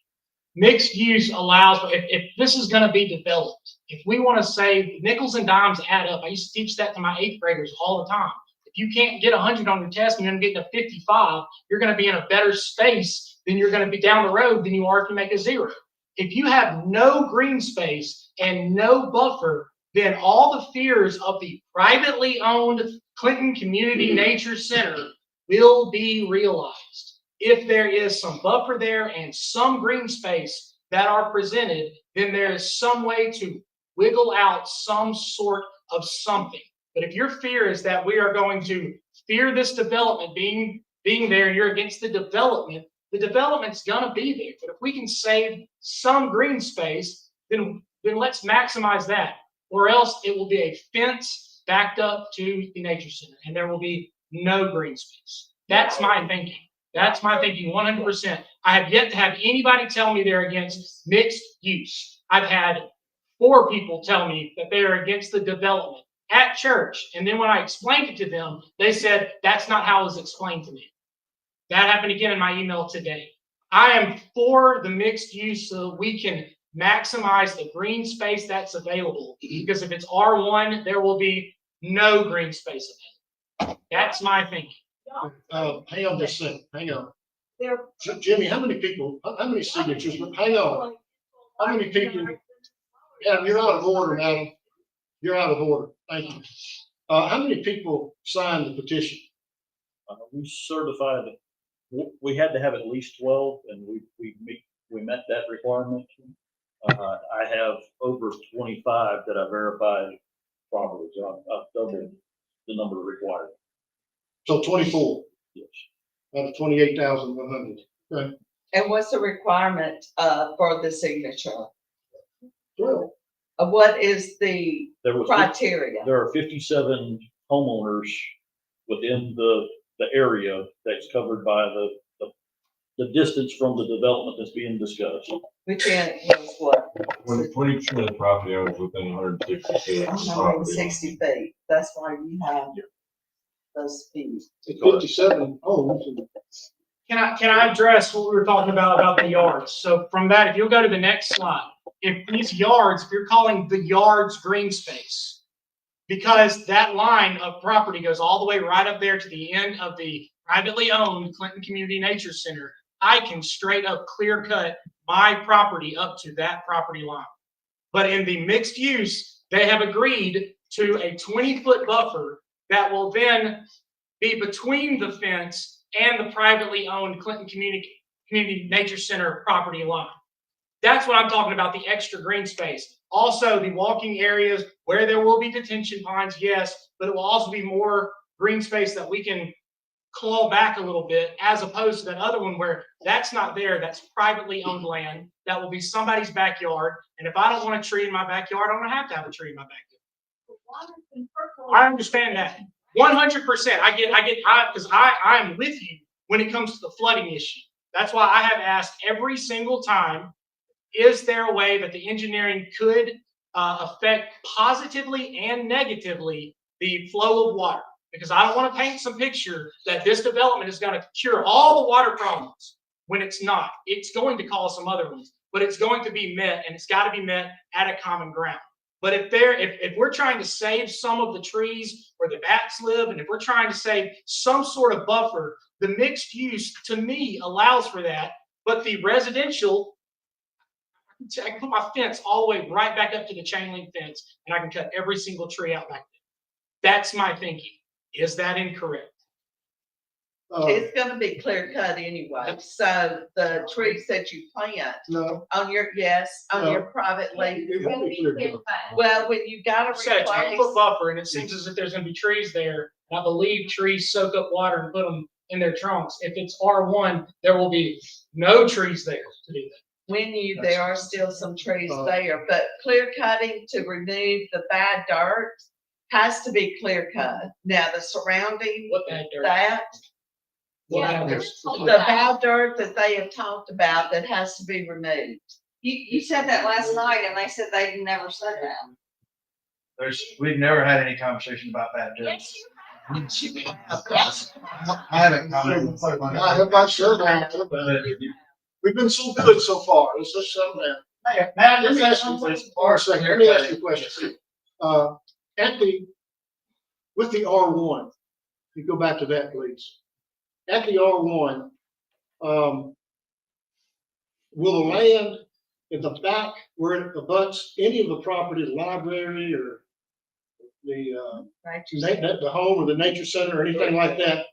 mixed use allows, if this is going to be developed, if we want to say nickels and dimes add up, I used to teach that to my 8th graders all the time. If you can't get 100 on your test and you're getting a 55, you're going to be in a better space than you're going to be down the road than you are if you make a 0. If you have no green space and no buffer, then all the fears of the privately owned Clinton Community Nature Center will be realized. If there is some buffer there and some green space that are presented, then there is some way to wiggle out some sort of something. But if your fear is that we are going to fear this development being there and you're against the development's going to be there. But if we can save some green space, then let's maximize that. Or else it will be a fence backed up to the nature center and there will be no green space. That's my thinking. That's my thinking 100%. I have yet to have anybody tell me they're against mixed use. I've had 4 people tell me that they are against the development at church. And then when I explained it to them, they said, that's not how it was explained to me. That happened again in my email today. I am for the mixed use so we can maximize the green space that's available. Because if it's R1, there will be no green space available. That's my thinking. Hang on just a second, hang on. Jimmy, how many signatures, hang on. How many people, yeah, you're out of order, madam. You're out of order, thank you. How many people signed the petition? We certified, we had to have at least 12 and we met that requirement. I have over 25 that I verified properly, so I've doubled the number required. So 24? Yes. Out of 28,100. Okay. And what's the requirement for the signature? 12. What is the criteria? There are 57 homeowners within the area that's covered by the distance from the development that's being discussed. Within what? 20% of the property owners within 160 feet. 160 feet. That's why you have. those fees. 57 homes. Can I address what we were talking about the yards? So from that, if you'll go to the next slide, if these yards, if you're calling the yards green space, because that line of property goes all the way right up there to the end of the privately owned Clinton Community Nature Center, I can straight up clear cut my property up to that property line. But in the mixed use, they have agreed to a 20-foot buffer that will then be between the fence and the privately owned Clinton Community Nature Center property line. That's what I'm talking about, the extra green space. Also, the walking areas where there will be detention ponds, yes, but it will also be more green space that we can claw back a little bit, as opposed to that other one where that's not there, that's privately owned land, that will be somebody's backyard, and if I don't want a tree in my backyard, I don't have to have a tree in my backyard. I understand that. 100%. Because I am with you when it comes to the flooding issue. That's why I have asked every single time, is there a way that the engineering could affect positively and negatively the flow of water? Because I don't want to paint some picture that this development is going to cure all the water problems when it's not. It's going to cause some other ones, but it's going to be met, and it's got to be met at a common ground. But if we're trying to save some of the trees where the bats live, and if we're trying to save some sort of buffer, the mixed use to me allows for that. But the residential, I can put my fence all the way right back up to the chain link fence, and I can cut every single tree out back there. That's my thinking. Is that incorrect? It's gonna be clear cut anyway, so the trees that you plant No. on your, on your private lane. It won't be clear cut. Well, when you gotta Set a 20-foot replace, buffer, and it seems as if there's gonna be trees there. And I believe trees soak up water and put them in their trunks. If it's R1, there will be no trees there to do that. there are still some trees there, but clear cutting to remove the bad dirt has to be clear cut. Now, the surrounding, What bad dirt? that, What bad dirt? the bad dirt that they have talked about that has to be removed. You said that last night and they said they'd never said that. We've never had any conversation about bad dirt. I haven't commented. I have not said that. We've been so good so far. Let's just settle down. Let me ask you a question. Let me ask you a question. With the R1, you go back to that, please. At the R1, will the land in the back where it abuts any of the property, the library or the home or the nature center or anything like that,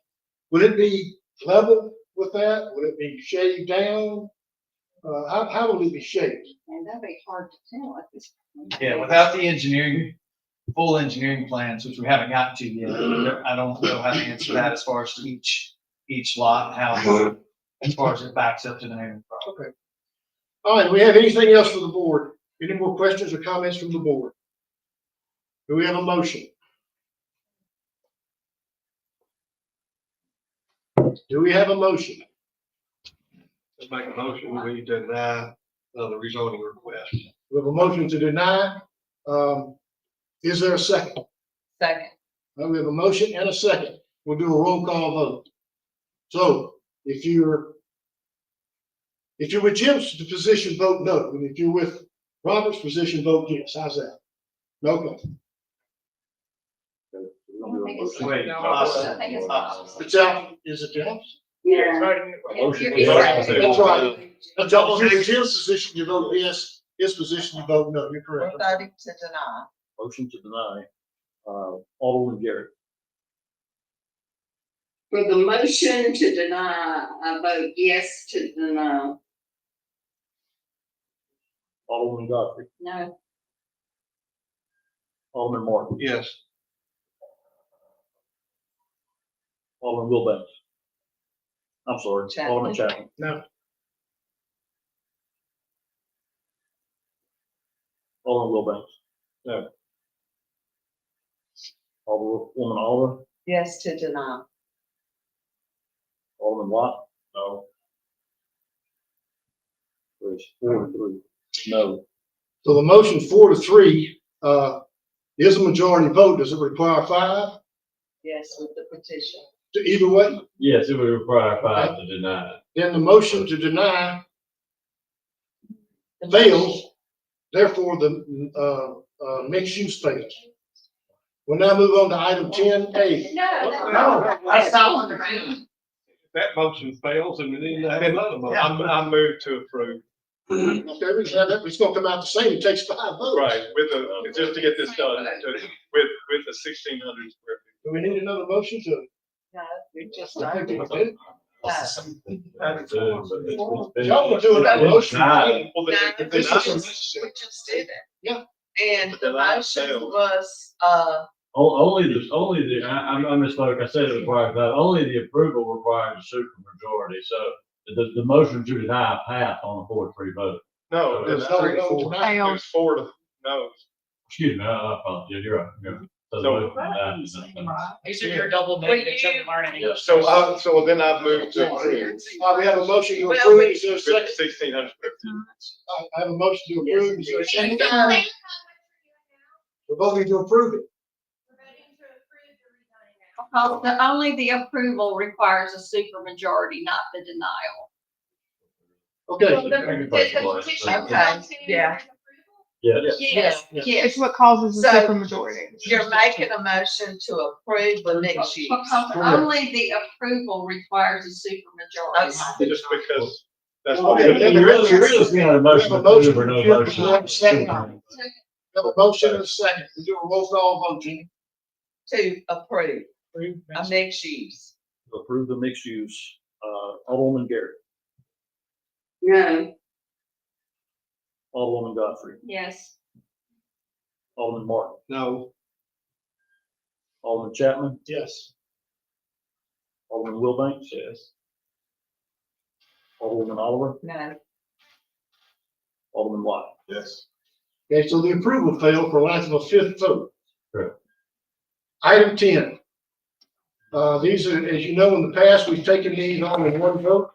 would it be level with that? Would it be shaved down? How will it be shaped? And that'd be hard to tell at this point. Yeah, without the full engineering plans, which we haven't gotten to yet, I don't know how to answer that as far as each lot, as far as it backs up to the neighboring property. Okay. All right, do we have anything else for the board? Any more questions or comments from the board? Do we have a motion? Do we have a motion? Let's make a motion, we deny the rezoning request. We have a motion to deny. Is there a second? Second. We have a motion and a second. We'll do a roll call vote. So if you're with Jim's position, vote no. And if you're with Robert's position, vote yes. How's that? No. Wait, It's out. Is it Jim's? Yeah. That's right. That's all. If you're in Jim's position, you vote yes. His position, you vote no. You're correct. We're voting to deny. Motion to deny, Alderman Garrett. For the motion to deny, I vote yes to deny. Alderman Godfrey. No. Alderman Martin. Yes. Alderman Wilbanks. I'm sorry, Chapman. Alderman Chapman. No. Alderman Wilbanks. No. Alderwoman Oliver. Yes to deny. Alderman Watt. No. There's 4-3. No. So the motion 4-3 is a majority vote. Does it require 5? Yes, with the petition. Either way, Yes, it would require five to deny. then the motion to deny fails, therefore the, mixed use fails. We'll now move on to item 10A. No, that's not. That motion fails and we need to have another motion. I move to approve. Okay, we can have that, it's gonna come out the same, it takes 5 votes. Right, with the, just to get this done, with the 1,600 square feet. Do we need another motion to? No, you just. I think we did. Y'all Y'all will do another motion. Well, This is We unnecessary. just did it. Yeah. And the Deny motion failed. was, Only the, I misspoke, I said it required five, only the approval requires a supermajority, so the motion to deny passed on a 4-3 vote. No, There's it's no, three to no, four. tonight. It was 4 to, no. Excuse me, I apologize, you're right, you're right. So the So- motion died. You said you're double negative, so learning. So then I move to approve. We have a motion to Well, approve, is there a With second? 1,600 square feet. I have a motion to approve, is there a second? no, We're voting to approve it. Because only the approval requires a supermajority, not the denial. Okay, okay, yeah. Yeah. Yes, Yeah. yes. It's what causes the So- supermajority. You're making a motion to approve the mixed use. Because only the approval requires a supermajority. Just because that's what. Okay, it You is. really got a motion to approve or no motion. We have a second. We have a motion and a second, we do a roll call vote, Gene. To approve a mixed use. Approve the mixed use, Alderman Garrett, No, Alderwoman Godfrey, Yes. Alderman Martin, No, Alderman Chapman, Yes. Alderman Wilbanks. Yes. Alderman Oliver, No. Alderman White. Yes. Okay, so the approval failed for lack of a fifth vote. Correct. Item 10. These are, as you know, in the past, we've taken these on in one vote.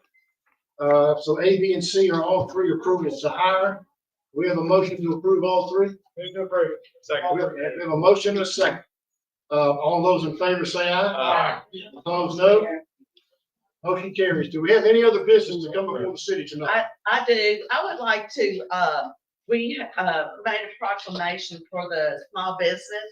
So A, B, and C are all three approved as to hire. We have a motion to approve all three. Move to approve. Second. We have a motion and a second. All those in favor say aye. Aye. Opposed, no. Motion carries. Do we have any other business to come before the city tonight? I do. I would like to, we, made a proclamation for the small business.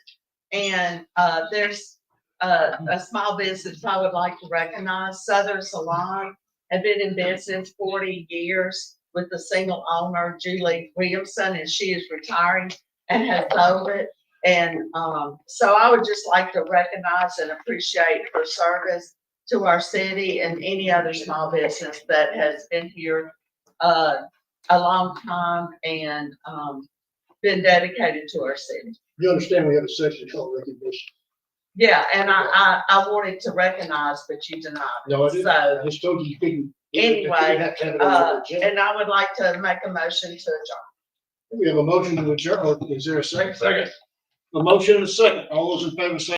And, there's, a small business I would like to recognize. Southern Salon had been in business 40 years with the single owner, Julie Williamson, and she is retiring and has sold it. And, so I would just like to recognize and appreciate her service to our city and any other small business that has been here a long time and been dedicated to our city. You understand we have a section called recognition. Yeah, and I wanted to recognize, but you denied it. No, I didn't. So I just told you you couldn't. anyway, have to have it on the agenda. and I would like to make a motion to adjourn. We have a motion to adjourn. Is there a second? Second. A motion and a second. All those in favor say